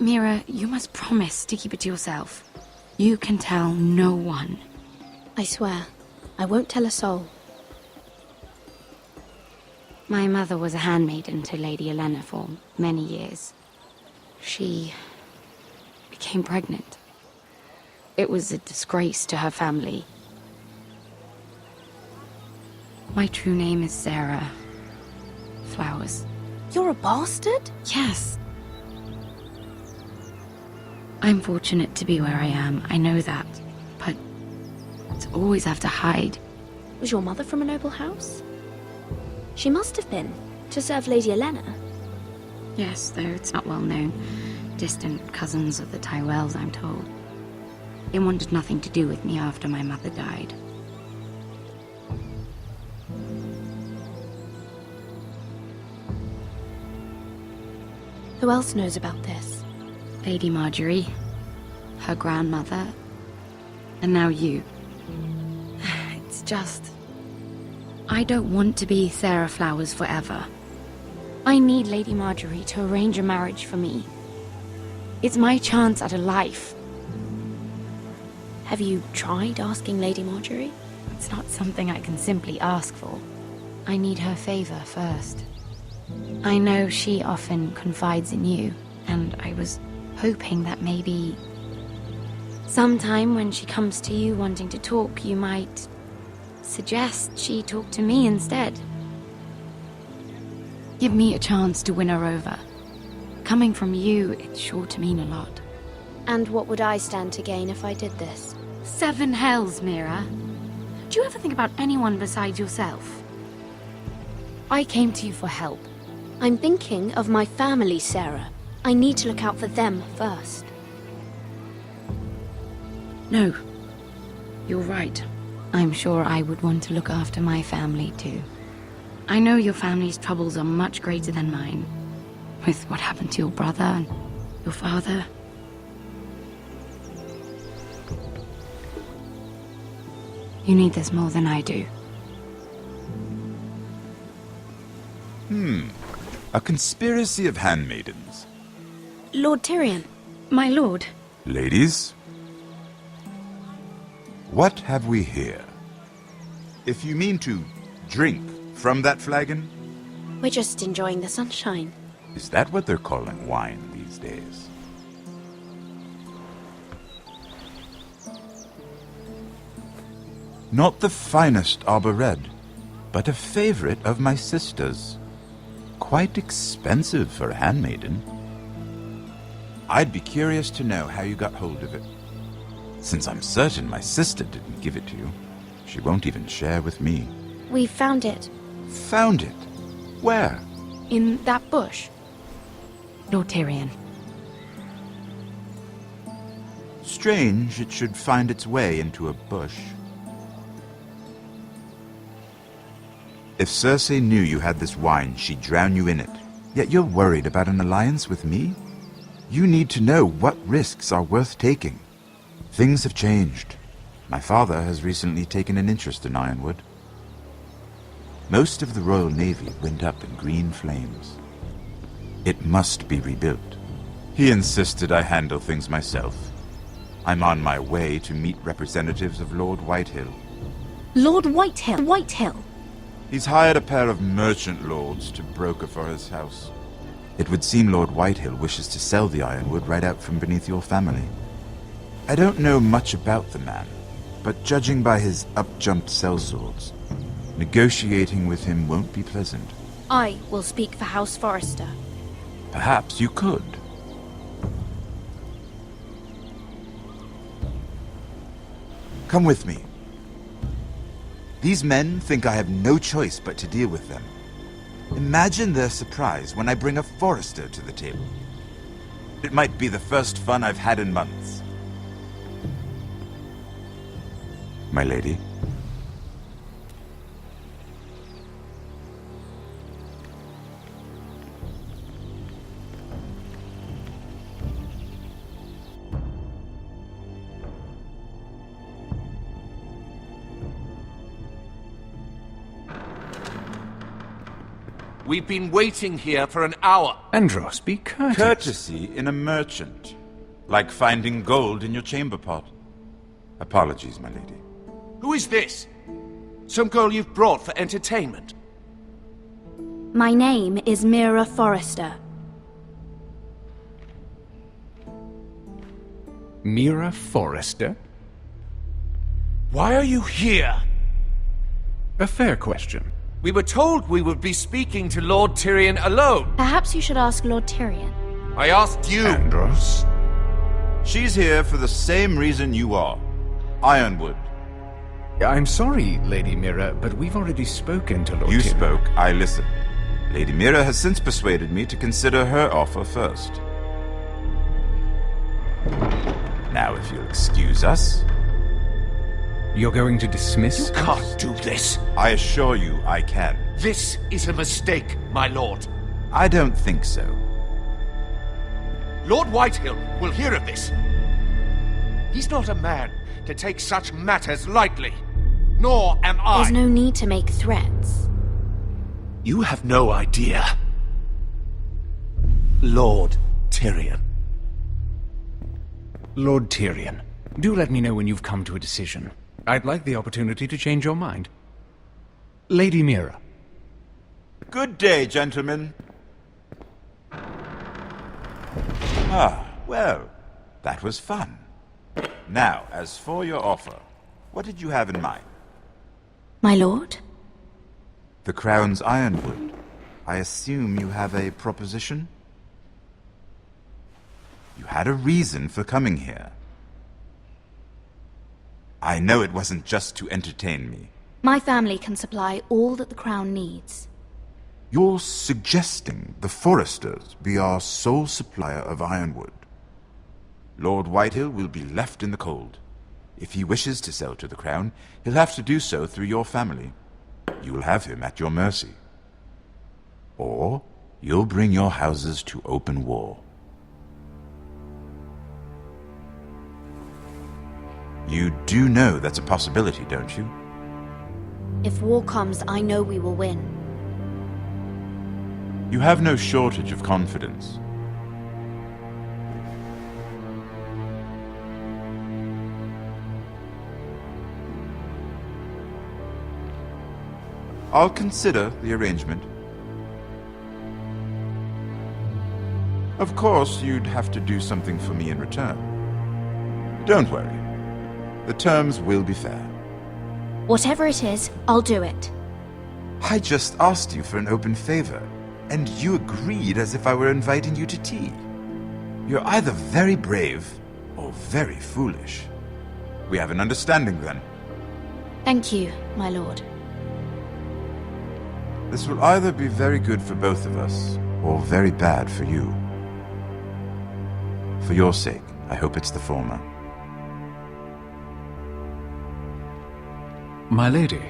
Mira, you must promise to keep it to yourself. You can tell no one. I swear, I won't tell a soul. My mother was a handmaiden to Lady Olenna for many years. She became pregnant. It was a disgrace to her family. My true name is Sarah Flowers. You're a bastard? Yes. I'm fortunate to be where I am, I know that. But to always have to hide. Was your mother from a noble house? She must have been, to serve Lady Olenna. Yes, though it's not well known. Distant cousins of the Tyrells, I'm told. They wanted nothing to do with me after my mother died. Who else knows about this? Lady Marjorie, her grandmother, and now you. It's just... I don't want to be Sarah Flowers forever. I need Lady Marjorie to arrange a marriage for me. It's my chance at a life. Have you tried asking Lady Marjorie? It's not something I can simply ask for. I need her favor first. I know she often confides in you, and I was hoping that maybe sometime when she comes to you wanting to talk, you might suggest she talk to me instead. Give me a chance to win her over. Coming from you, it's sure to mean a lot. And what would I stand to gain if I did this? 7 hells, Mira. Do you ever think about anyone besides yourself? I came to you for help. I'm thinking of my family, Sarah. I need to look out for them first. No. You're right. I'm sure I would want to look after my family, too. I know your family's troubles are much greater than mine. With what happened to your brother and your father. You need this more than I do. A conspiracy of handmaidens. Lord Tyrion. My lord. Ladies, what have we here? If you mean to drink from that flagon, We're just enjoying the sunshine. is that what they're calling wine these days? Not the finest Arbor Red, but a favorite of my sister's. Quite expensive for a handmaiden. I'd be curious to know how you got hold of it. Since I'm certain my sister didn't give it to you, she won't even share with me. We found it. Found it? Where? In that bush. Lord Tyrion. Strange it should find its way into a bush. If Cersei knew you had this wine, she'd drown you in it. Yet you're worried about an alliance with me? You need to know what risks are worth taking. Things have changed. My father has recently taken an interest in Ironwood. Most of the Royal Navy went up in green flames. It must be rebuilt. He insisted I handle things myself. I'm on my way to meet representatives of Lord Whitehill. Lord Whitehill. Whitehill. He's hired a pair of merchant lords to broker for his house. It would seem Lord Whitehill wishes to sell the Ironwood right out from beneath your family. I don't know much about the man, but judging by his up-jumped sellswords, negotiating with him won't be pleasant. I will speak for House Forrester. Perhaps you could. Come with me. These men think I have no choice but to deal with them. Imagine their surprise when I bring a Forrester to the table. It might be the first fun I've had in months. My lady. We've been waiting here for an hour. Andros, be courteous. Courtesy in a merchant. Like finding gold in your chamber pot. Apologies, my lady. Who is this? Some girl you've brought for entertainment? My name is Mira Forrester. Mira Forrester? Why are you here? A fair question. We were told we would be speaking to Lord Tyrion alone. Perhaps you should ask Lord Tyrion. I asked you. Andros. She's here for the same reason you are. Ironwood. I'm sorry, Lady Mira, but we've already spoken to Lord You Tyrion. spoke, I listened. Lady Mira has since persuaded me to consider her offer first. Now, if you'll excuse us... You're going to dismiss You can't do this. I assure you I can. This is a mistake, my lord. I don't think so. Lord Whitehill will hear of this. He's not a man to take such matters lightly. Nor am I. There's no need to make threats. You have no idea. Lord Tyrion. Lord Tyrion, do let me know when you've come to a decision. I'd like the opportunity to change your mind. Lady Mira. Good day, gentlemen. Ah, well, that was fun. Now, as for your offer, what did you have in mind? My lord? The Crown's Ironwood. I assume you have a proposition? You had a reason for coming here. I know it wasn't just to entertain me. My family can supply all that the Crown needs. You're suggesting the Foresters be our sole supplier of ironwood. Lord Whitehill will be left in the cold. If he wishes to sell to the Crown, he'll have to do so through your family. You'll have him at your mercy. Or you'll bring your houses to open war. You do know that's a possibility, don't you? If war comes, I know we will win. You have no shortage of confidence. I'll consider the arrangement. Of course, you'd have to do something for me in return. Don't worry. The terms will be fair. Whatever it is, I'll do it. I just asked you for an open favor, and you agreed as if I were inviting you to tea. You're either very brave or very foolish. We have an understanding then. Thank you, my lord. This will either be very good for both of us, or very bad for you. For your sake, I hope it's the former. My lady.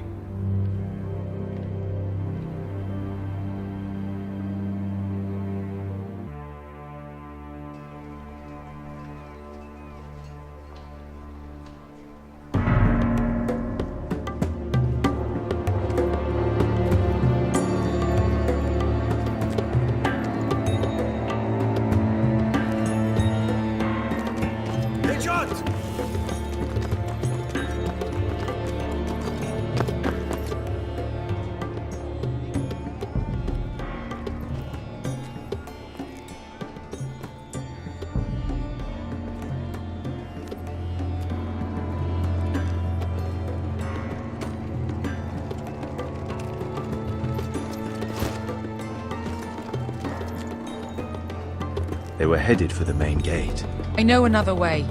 They were headed for the main gate. I know another way.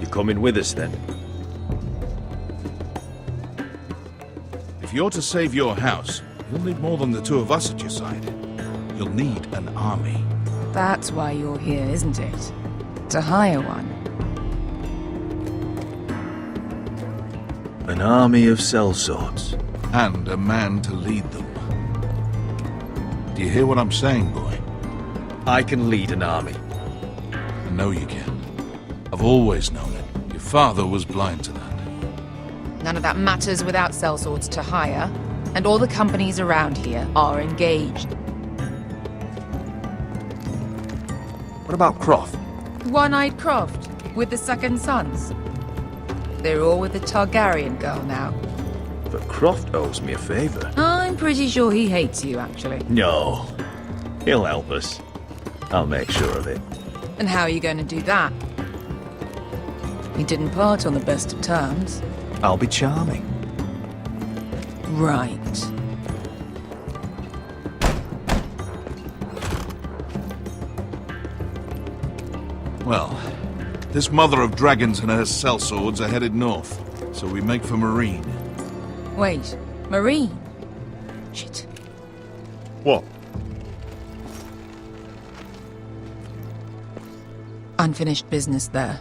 You coming with us then? If you're to save your house, you'll need more than the two of us at your side. You'll need an army. That's why you're here, isn't it? To hire one. An army of sellswords. And a man to lead them. Do you hear what I'm saying, boy? I can lead an army. I know you can. I've always known it. Your father was blind to that. None of that matters without sellswords to hire, and all the companies around here are engaged. What about Croft? One-Eyed Croft, with the Second Sons. They're all with the Targaryen girl now. But Croft owes me a favor. I'm pretty sure he hates you, actually. No. He'll help us. I'll make sure of it. And how are you going to do that? You didn't part on the best of terms. I'll be charming. Right. Well, this mother of dragons and her sellswords are headed north, so we make for Marine. Wait, Marine? Shit. What? Unfinished business there.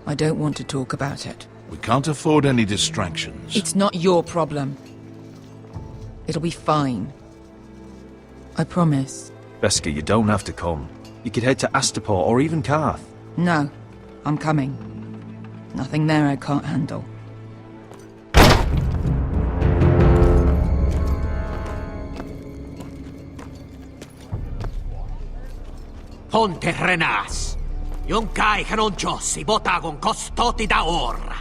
I don't want to talk about it. We can't afford any distractions. It's not your problem. It'll be fine. I promise. Veska, you don't have to come. You could head to Astapor or even Karth. No, I'm coming. Nothing there I can't handle. Ponte Renas. Yung kai kanonchos ibotagon kostoti da ora.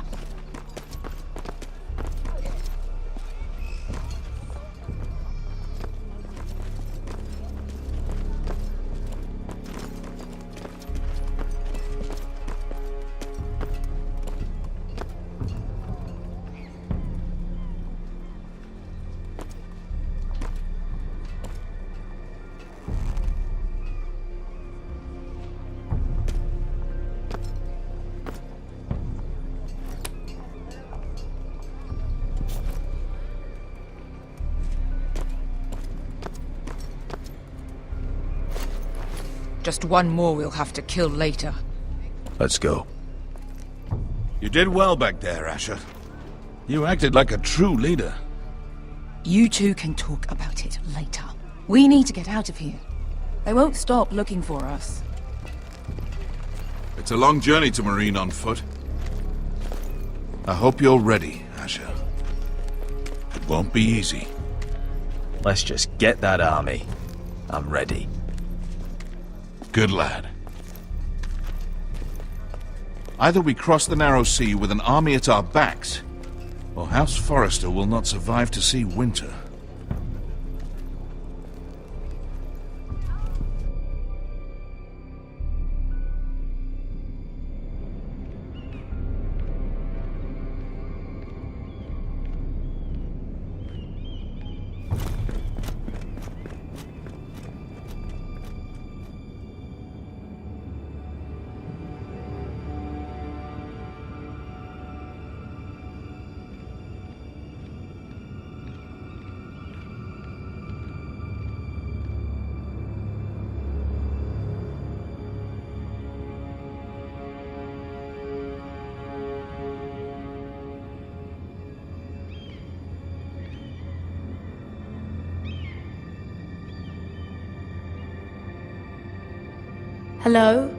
Just one more we'll have to kill later. Let's go. You did well back there, Asher. You acted like a true leader. You two can talk about it later. We need to get out of here. They won't stop looking for us. It's a long journey to Marine on foot. I hope you're ready, Asher. It won't be easy. Let's just get that army. I'm ready. Good lad. Either we cross the narrow sea with an army at our backs, or House Forrester will not survive to see winter. Hello?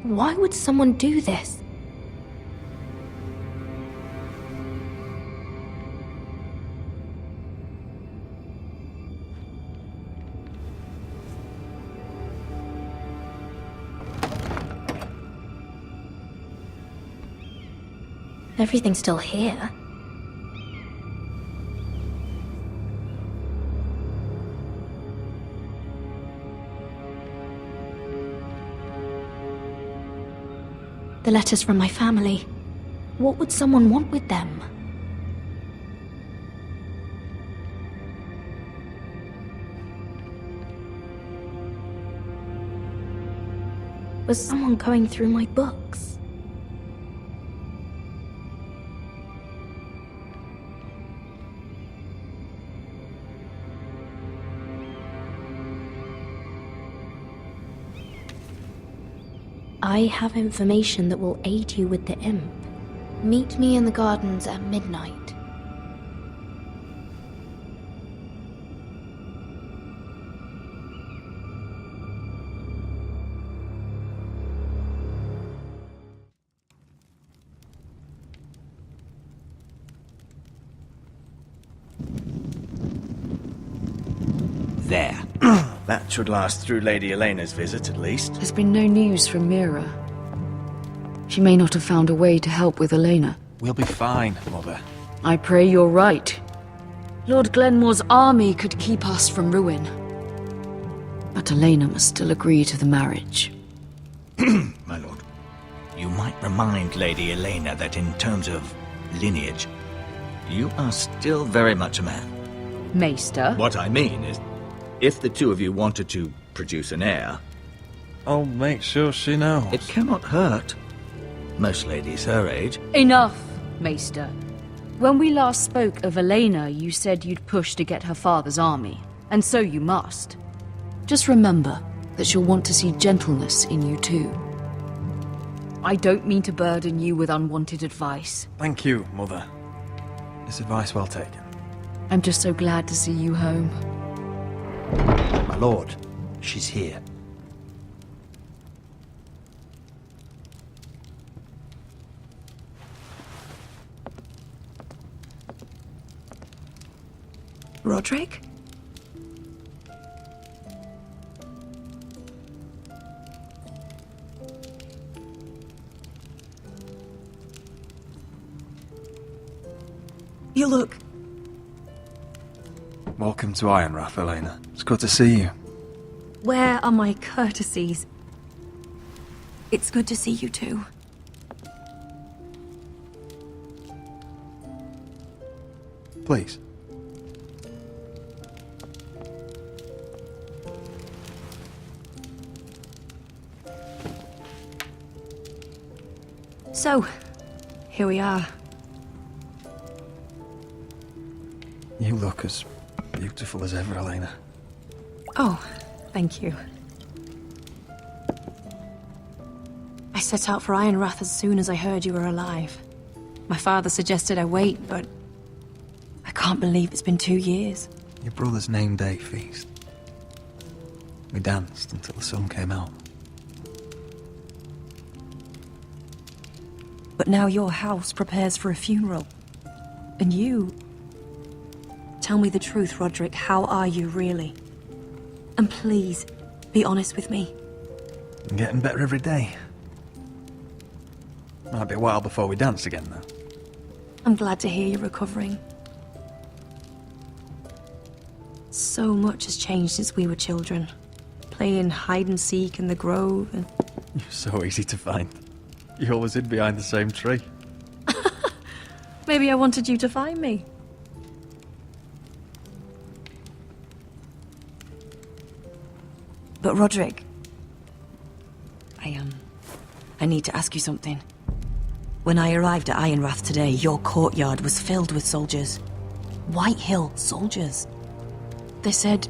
Why would someone do this? Everything's still here. The letters from my family. What would someone want with them? Was someone going through my books? I have information that will aid you with the imp. Meet me in the gardens at midnight. There. That should last through Lady Elena's visit, at least. There's been no news from Mira. She may not have found a way to help with Elena. We'll be fine, Mother. I pray you're right. Lord Glenmore's army could keep us from ruin. But But Elena must still agree to the marriage. My lord, you might remind Lady Elena that in terms of lineage, you are still very much a man. Maester? What I mean is, if the two of you wanted to produce an heir, I'll make sure she knows. it cannot hurt. Most ladies her age. Enough, Maester. When we last spoke of Elena, you said you'd push to get her father's army, and so you must. Just remember that she'll want to see gentleness in you too. I don't mean to burden you with unwanted advice. Thank you, Mother. This advice well taken. I'm just so glad to see you home. My lord, she's here. Roderick? You look... Welcome to Ironrath, Elena. It's good to see you. Where are my courtesies? It's good to see you too. Please. So, here we are. You look as beautiful as ever, Elena. Oh, thank you. I set out for Ironrath as soon as I heard you were alive. My father suggested I wait, but I can't believe it's been 2 years. Your brother's name day feast. We danced until the sun came out. But now your house prepares for a funeral. And you... Tell me the truth, Roderick. How are you, really? And please, be honest with me. I'm getting better every day. Might be a while before we dance again, though. I'm glad to hear you're recovering. So much has changed since we were children. Playing hide and seek in the grove and... You're so easy to find. You always hid behind the same tree. Maybe I wanted you to find me. But Roderick... I need to ask you something. When I arrived at Ironrath today, your courtyard was filled with soldiers. Whitehill soldiers. They said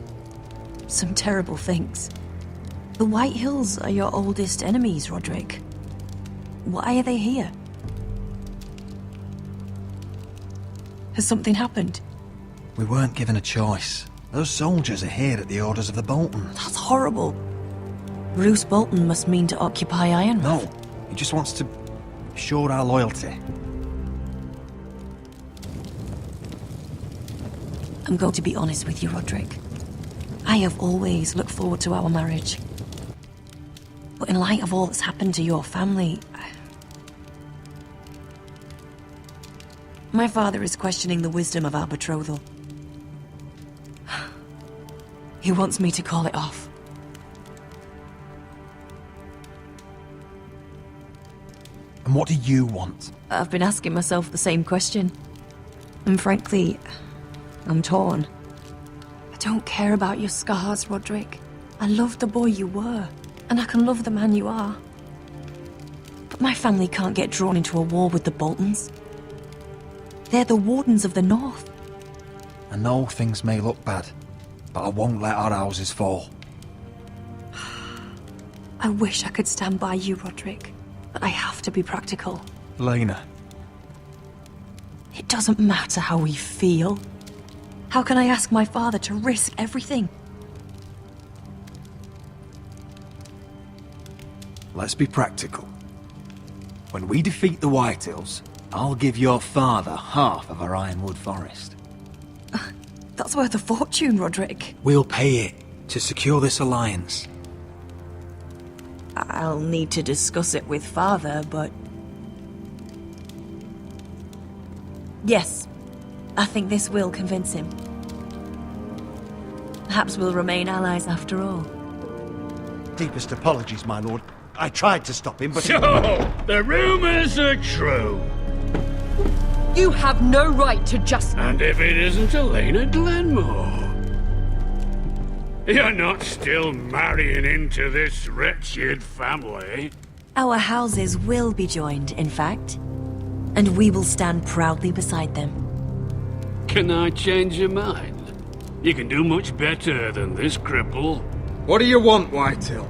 some terrible things. The Whitehills are your oldest enemies, Roderick. Why are they here? Has something happened? We weren't given a choice. Those soldiers are here at the orders of the Boltons. That's horrible. Roose Bolton must mean to occupy Ironrath. No, he just wants to assure our loyalty. I'm going to be honest with you, Roderick. I have always looked forward to our marriage. But in light of all that's happened to your family... My father is questioning the wisdom of our betrothal. He wants me to call it off. And what do you want? I've been asking myself the same question. And frankly, I'm torn. I don't care about your scars, Roderick. I love the boy you were, and I can love the man you are. But my family can't get drawn into a war with the Boltons. They're the Wardens of the North. I know things may look bad, but I won't let our houses fall. I wish I could stand by you, Roderick, but I have to be practical. Lena. It doesn't matter how we feel. How can I ask my father to risk everything? Let's be practical. When we defeat the Whitehills, I'll give your father half of our Ironwood Forest. That's worth a fortune, Roderick. We'll pay it to secure this alliance. I'll need to discuss it with father, but... Yes, I think this will convince him. Perhaps we'll remain allies after all. Deepest apologies, my lord. I tried to stop him, but... So, the rumors are true. You have no right to just... And if it isn't Elena Glenmore? You're not still marrying into this wretched family? Our houses will be joined, in fact. And we will stand proudly beside them. Can I change your mind? You can do much better than this cripple. What do you want, Whitehill?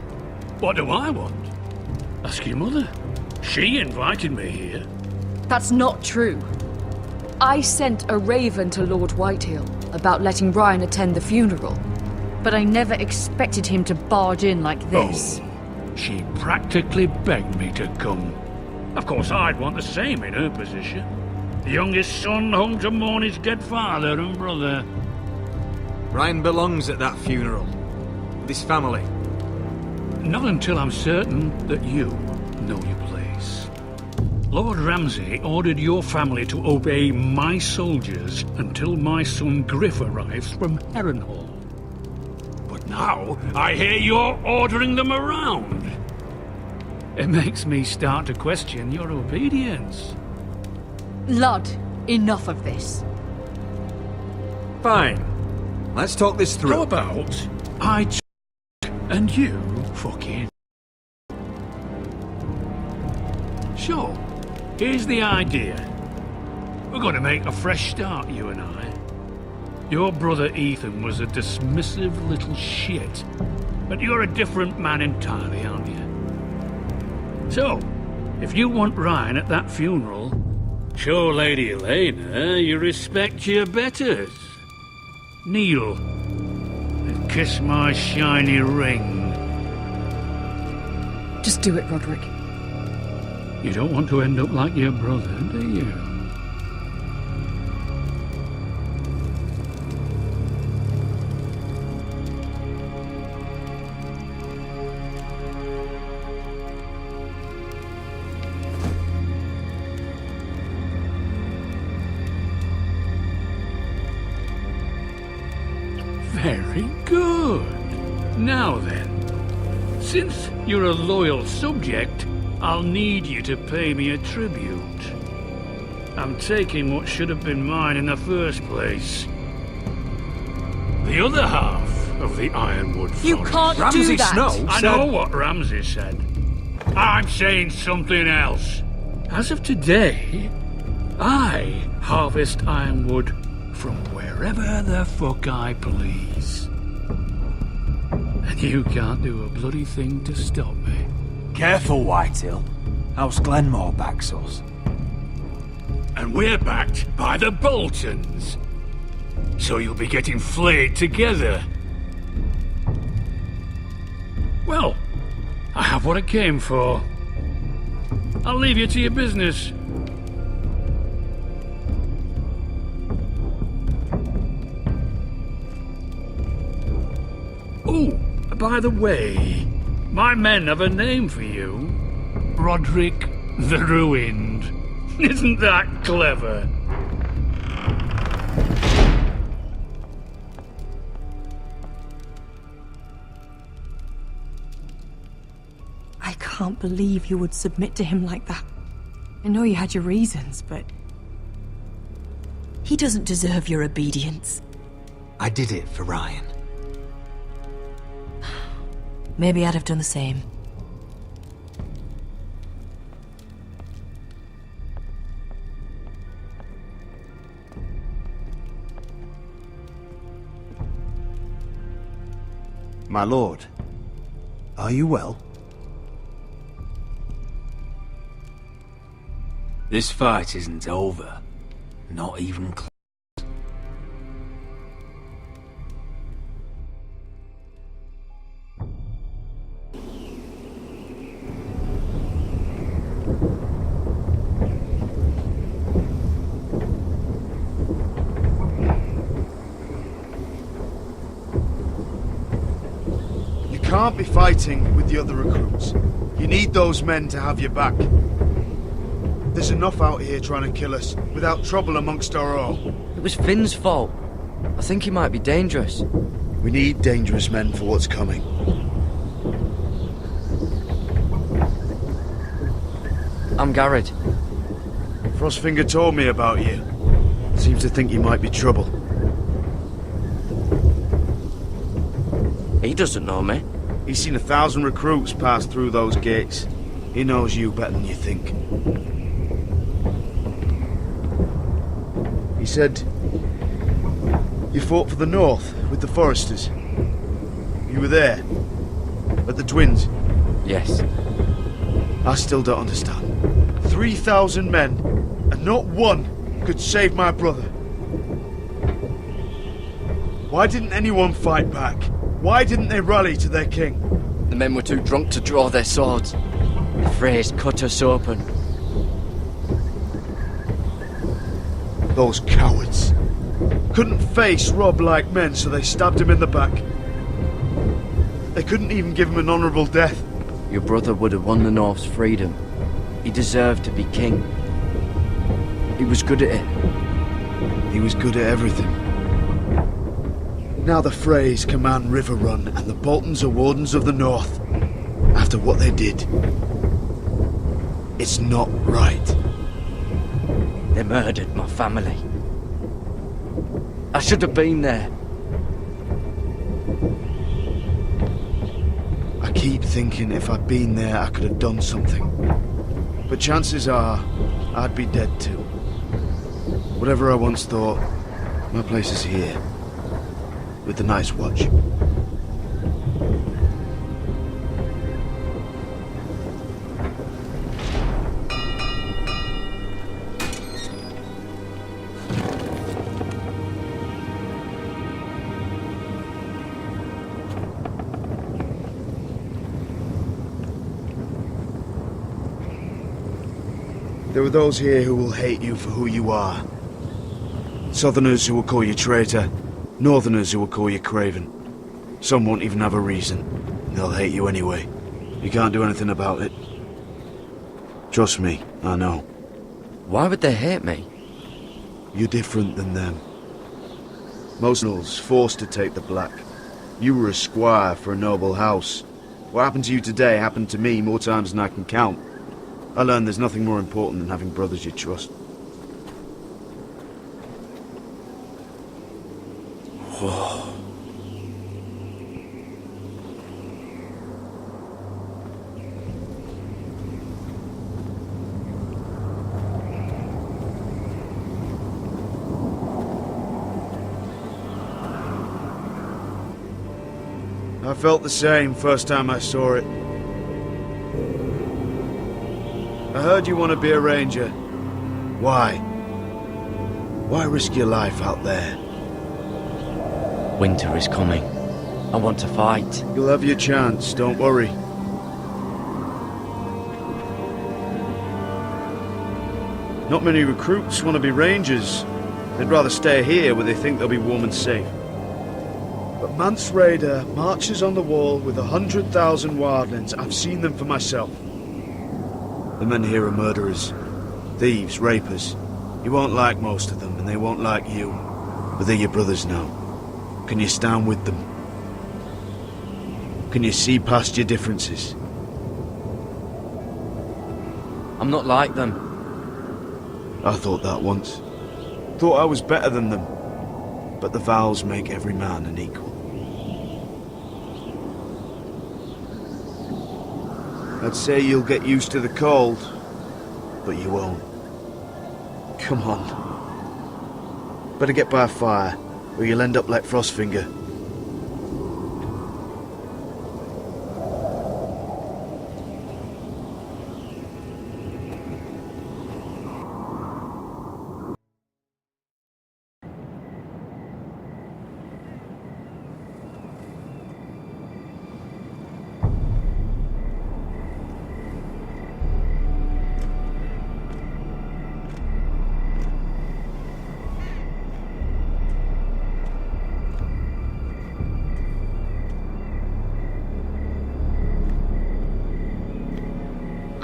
What do I want? Ask your mother. She invited me here. That's not true. I sent a raven to Lord Whitehill about letting Ryan attend the funeral, but I never expected him to barge in like this. Oh, she practically begged me to come. Of course, I'd want the same in her position. The youngest son home to mourn his dead father and brother. Ryan belongs at that funeral. This family. Not until I'm certain that you know your place. Lord Ramsay ordered your family to obey my soldiers until my son Griff arrives from Harrenhal. But now, I hear you're ordering them around. It makes me start to question your obedience. Lud, enough of this. Fine. Let's talk this through. How about I and you fucking... So, here's the idea. We're going to make a fresh start, you and I. Your brother Ethan was a dismissive little shit, but you're a different man entirely, aren't you? So, if you want Ryan at that funeral, show Lady Elena you respect your betters. Kneel and kiss my shiny ring. Just do it, Roderick. You don't want to end up like your brother, do you? Very good. Now then, since you're a loyal subject, I'll need you to pay me a tribute. I'm taking what should have been mine in the first place. The other half of the Ironwood Forest. You can't Ramsay do that! Snow I know what Ramsay said. I'm saying something else. As of today, I harvest ironwood from wherever the fuck I please. And you can't do a bloody thing to stop me. Careful, Whitehill. House Glenmore backs us. And we're backed by the Boltons. So you'll be getting flayed together. Well, I have what I came for. I'll leave you to your business. Oh, by the way, my men have a name for you. Roderick the Ruined. Isn't that clever? I can't believe you would submit to him like that. I know you had your reasons, but... he doesn't deserve your obedience. I did it for Ryan. Maybe I'd have done the same. My lord, are you well? This fight isn't over. Not even close. You can't be fighting with the other recruits. You need those men to have your back. There's enough out here trying to kill us, without trouble amongst our own. It was Finn's fault. I think he might be dangerous. We need dangerous men for what's coming. I'm Garrett. Frostfinger told me about you. Seems to think you might be trouble. He doesn't know me. He's seen 1,000 recruits pass through those gates. He knows you better than you think. He said you fought for the North with the Foresters. You were there, at the Twins. Yes. I still don't understand. 3,000 men, and not one could save my brother. Why didn't anyone fight back? Why didn't they rally to their king? The men were too drunk to draw their swords. The Freys cut us open. Those cowards. Couldn't face Robb like men, so they stabbed him in the back. They couldn't even give him an honourable death. Your brother would have won the North's freedom. He deserved to be king. He was good at it. He was good at everything. Now the Freys command Riverrun, and the Boltons are Wardens of the North. After what they did. It's not right. They murdered my family. I should have been there. I keep thinking if I'd been there, I could have done something. But chances are, I'd be dead too. Whatever I once thought, my place is here. With the Night's Watch. There are those here who will hate you for who you are. Southerners who will call you traitor. Northerners who will call you craven. Some won't even have a reason. They'll hate you anyway. You can't do anything about it. Trust me, I know. Why would they hate me? You're different than them. Most nobles forced to take the black. You were a squire for a noble house. What happened to you today happened to me more times than I can count. I learned there's nothing more important than having brothers you trust. Whoa. I felt the same first time I saw it. I heard you want to be a ranger. Why? Why risk your life out there? Winter is coming. I want to fight. You'll have your chance, don't worry. Not many recruits want to be rangers. They'd rather stay here where they think they'll be warm and safe. But Mance Rayder marches on the wall with 100,000 wildlings. I've seen them for myself. The men here are murderers, thieves, rapers. You won't like most of them, and they won't like you. But they're your brothers now. Can you stand with them? Can you see past your differences? I'm not like them. I thought that once. Thought I was better than them. But the vows make every man an equal. I'd say you'll get used to the cold, but you won't. Come on. Better get by a fire, or you'll end up like Frostfinger.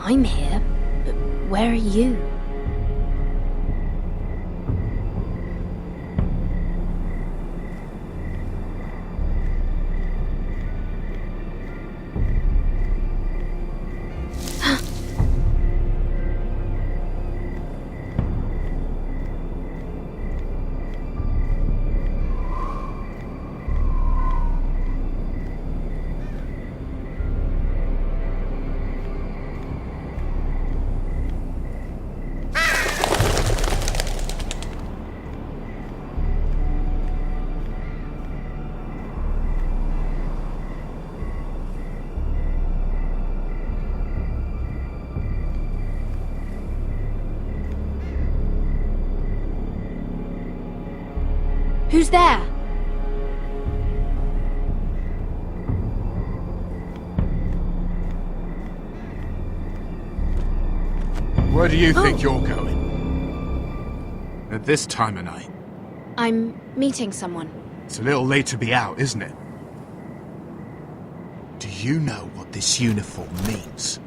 I'm here, but where are you? Who's there? Where do you think you're going? At this time of night? I'm meeting someone. It's a little late to be out, isn't it? Do you know what this uniform means?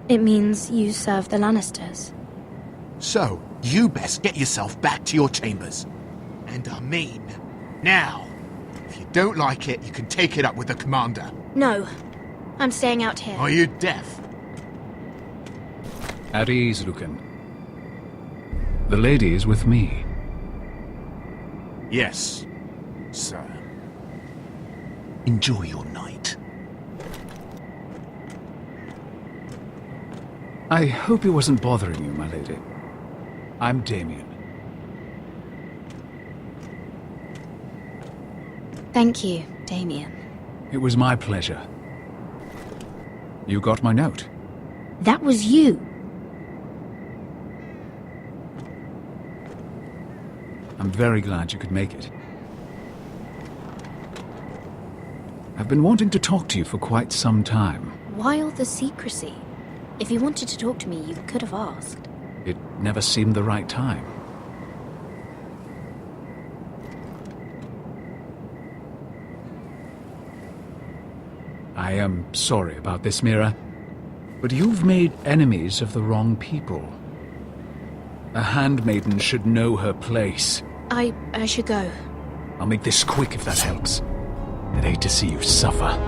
It means you serve the Lannisters. So, you best get yourself back to your chambers. And I mean, now. If you don't like it, you can take it up with the commander. No, I'm staying out here. Are you deaf? At ease, Lucan. The lady is with me. Yes, sir. Enjoy your night. I hope it wasn't bothering you, my lady. I'm Damien. Thank you, Damien. It was my pleasure. You got my note. That was you. I'm very glad you could make it. I've been wanting to talk to you for quite some time. Why all the secrecy? If you wanted to talk to me, you could have asked. It never seemed the right time. I am sorry about this, Mira, but you've made enemies of the wrong people. A handmaiden should know her place. I should go. I'll make this quick if that helps. I'd hate to see you suffer.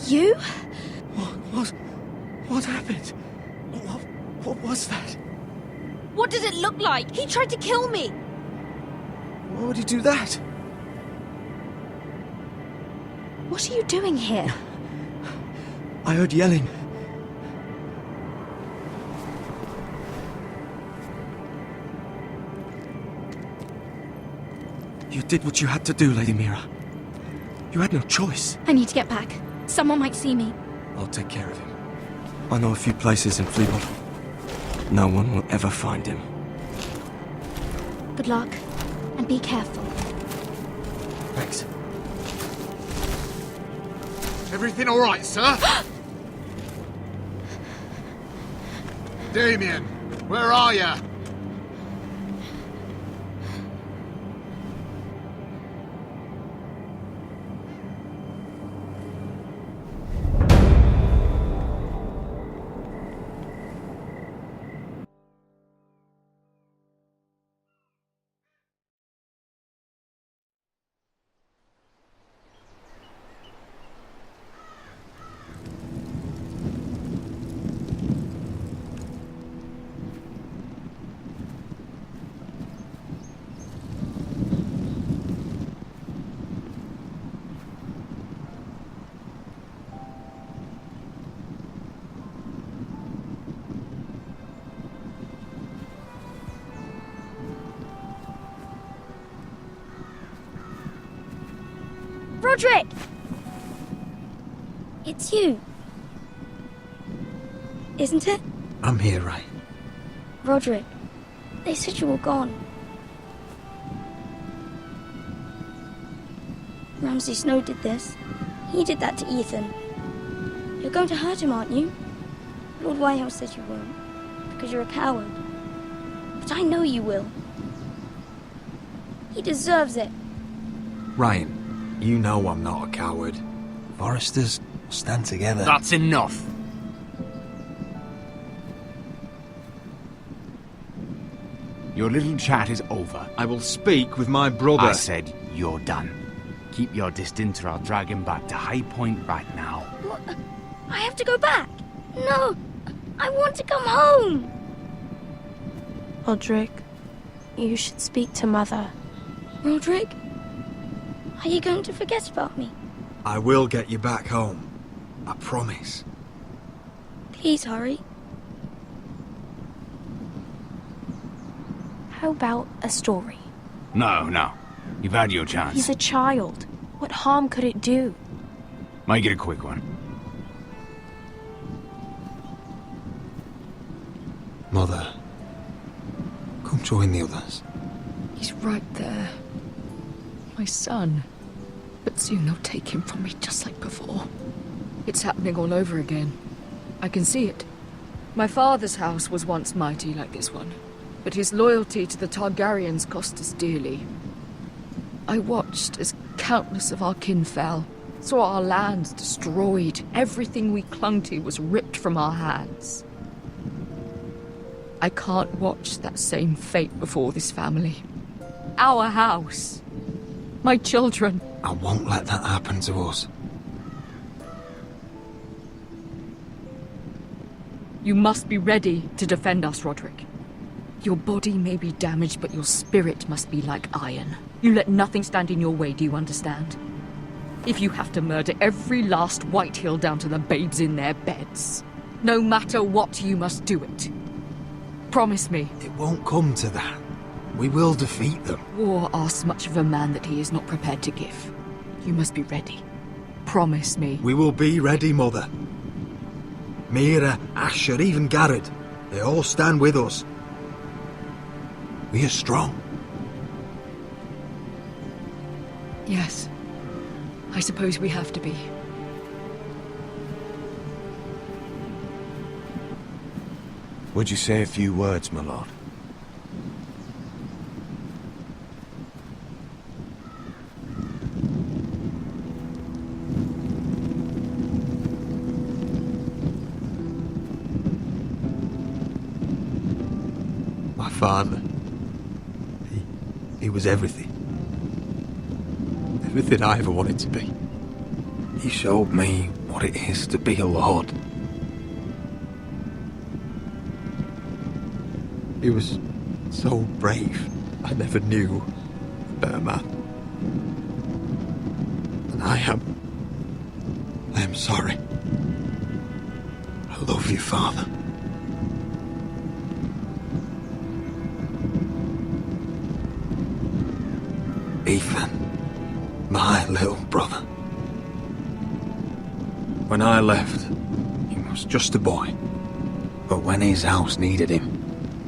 You? What happened? What was that? What did it look like? He tried to kill me! Why would he do that? What are you doing here? I heard yelling. You did what you had to do, Lady Mira. You had no choice. I need to get back. Someone might see me. I'll take care of him. I know a few places in Fleabot. No one will ever find him. Good luck, and be careful. Thanks. Everything all right, sir? Damien, where are you? Roderick! It's you. Isn't it? I'm here, right? Roderick, they said you were gone. Ramsay Snow did this. He did that to Ethan. You're going to hurt him, aren't you? Lord Whitehouse says you won't, because you're a coward. But I know you will. He deserves it. Ryan, you know I'm not a coward. Foresters stand together. That's enough. Your little chat is over. I will speak with my brother. I said you're done. Keep your distance or I'll drag him back to High Point right now. What? I have to go back. No, I want to come home. Roderick, you should speak to Mother. Roderick, are you going to forget about me? I will get you back home. I promise. Please hurry. How about a story? No. You've had your chance. He's a child. What harm could it do? Make it a quick one. Mother, come join the others. He's right there. My son. But soon they'll take him from me just like before. It's happening all over again. I can see it. My father's house was once mighty like this one, but his loyalty to the Targaryens cost us dearly. I watched as countless of our kin fell, saw our lands destroyed, everything we clung to was ripped from our hands. I can't watch that same fate before this family. Our house. My children. I won't let that happen to us. You must be ready to defend us, Roderick. Your body may be damaged, but your spirit must be like iron. You let nothing stand in your way, do you understand? If you have to murder every last Whitehill down to the babes in their beds, no matter what, you must do it. Promise me. It won't come to that. We will defeat them. War asks much of a man that he is not prepared to give. You must be ready. Promise me. We will be ready, Mother. Mira, Asher, even Garrett. They all stand with us. We are strong. Yes. I suppose we have to be. Would you say a few words, my lord? My father. He was everything. Everything I ever wanted to be. He showed me what it is to be a lord. He was so brave. I never knew a better man. And I am sorry. I love you, Father. Ethan, my little brother. When I left, he was just a boy. But when his house needed him,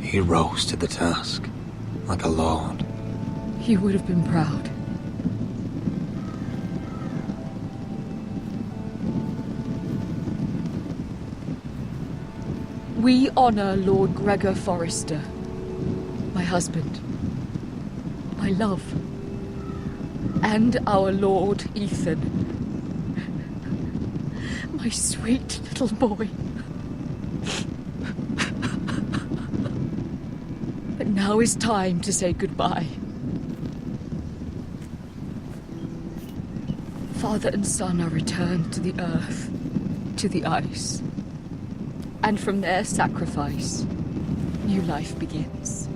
he rose to the task, like a lord. He would have been proud. We honor Lord Gregor Forrester, my husband, my love, and our Lord Ethan, my sweet little boy. But now is time to say goodbye. Father and son are returned to the earth, to the ice. And from their sacrifice, new life begins.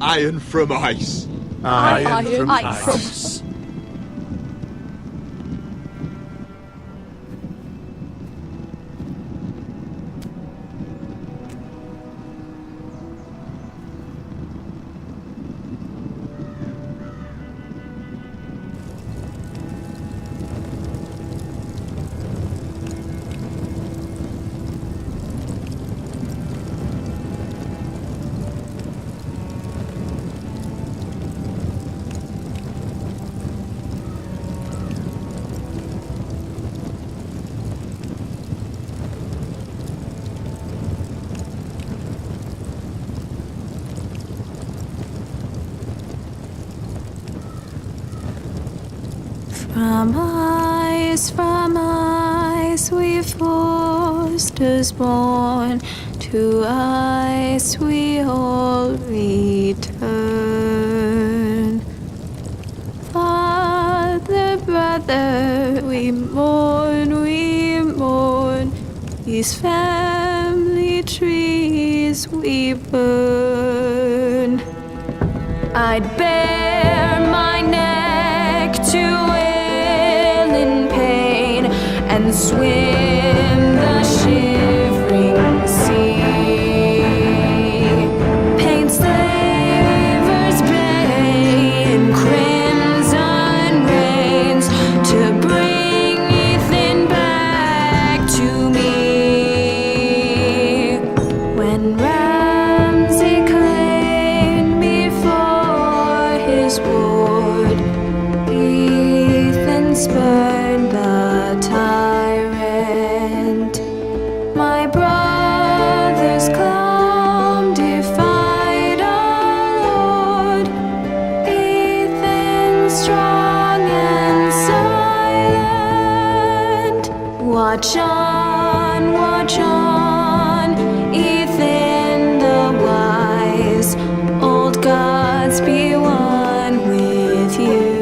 Iron from ice. Iron from ice. From ice we foresters born, to ice we all return. Father, brother, we mourn, these family trees we burn. I'd bare my neck to wail in pain and swim the shivering sea. Paint slavers' bane, crimson rains to bring Ethan back to me. When Ramsay claimed me for his ward, Ethan spurned the tyrant. My brothers Clom defied our Lord. Ethan strong and silent. Watch on, Ethan the wise. Old gods be one with you.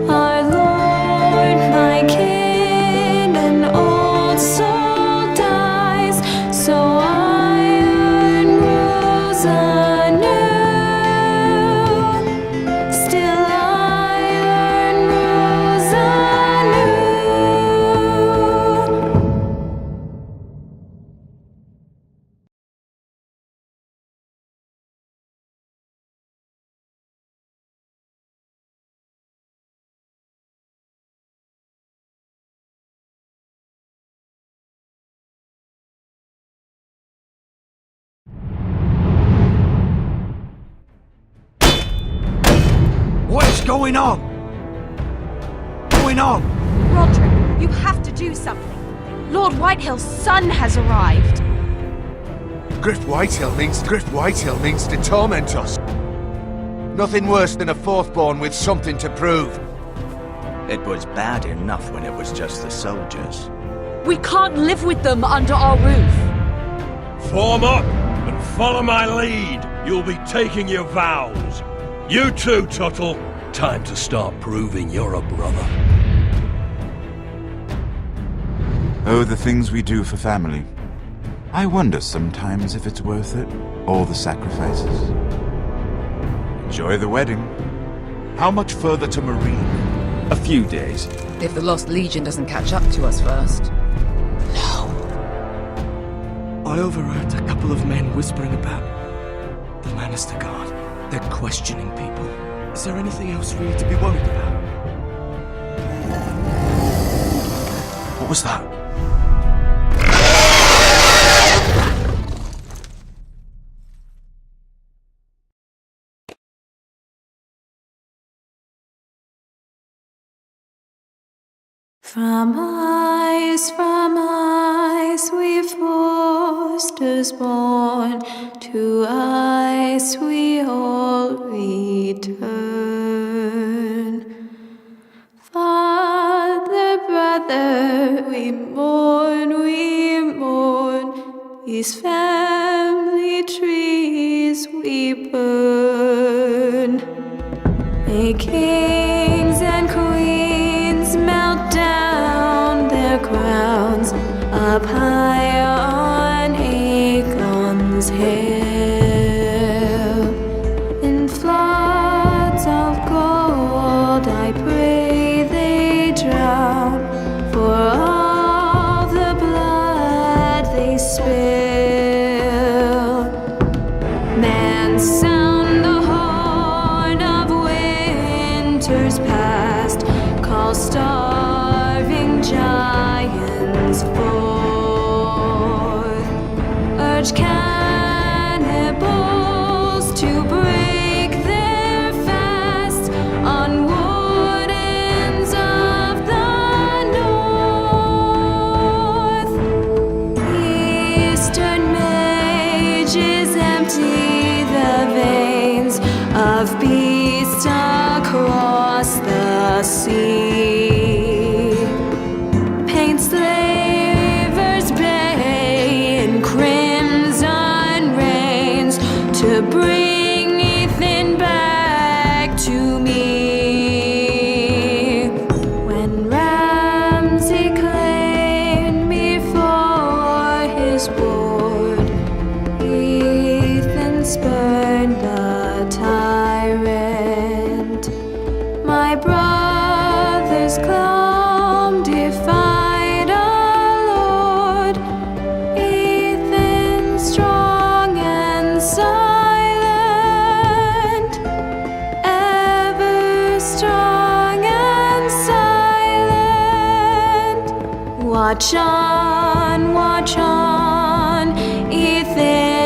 Our Lord, my kin, an old soul dies, so iron rules anew. Still iron rules anew. What is going on? Roderick, you have to do something. Lord Whitehill's son has arrived. Griff Whitehill means to torment us. Nothing worse than a fourthborn with something to prove. It was bad enough when it was just the soldiers. We can't live with them under our roof. Form up and follow my lead. You'll be taking your vows. You too, Tuttle. Time to start proving you're a brother. Oh, the things we do for family. I wonder sometimes if it's worth it, all the sacrifices. Enjoy the wedding. How much further to Marine? A few days. If the Lost Legion doesn't catch up to us first. I overheard a couple of men whispering about the Lannister Guard. They're questioning people. Is there anything else we need to be worried about? What was that? From ice we foresters born, to ice we all return. Father, brother, we mourn, these family trees we burn. May kings and queens melt down their crowns up high on Aegon's hill. In floods of gold I pray they drown, for all the blood they spill. Man, sound the horn of winter's past, call starving giants forth, urge cannibals to break their fast on wardens of the north. Eastern mages empty the veins of beasts across his calm defied our Lord. Ethan strong and silent, ever strong and silent. Watch on, Ethan.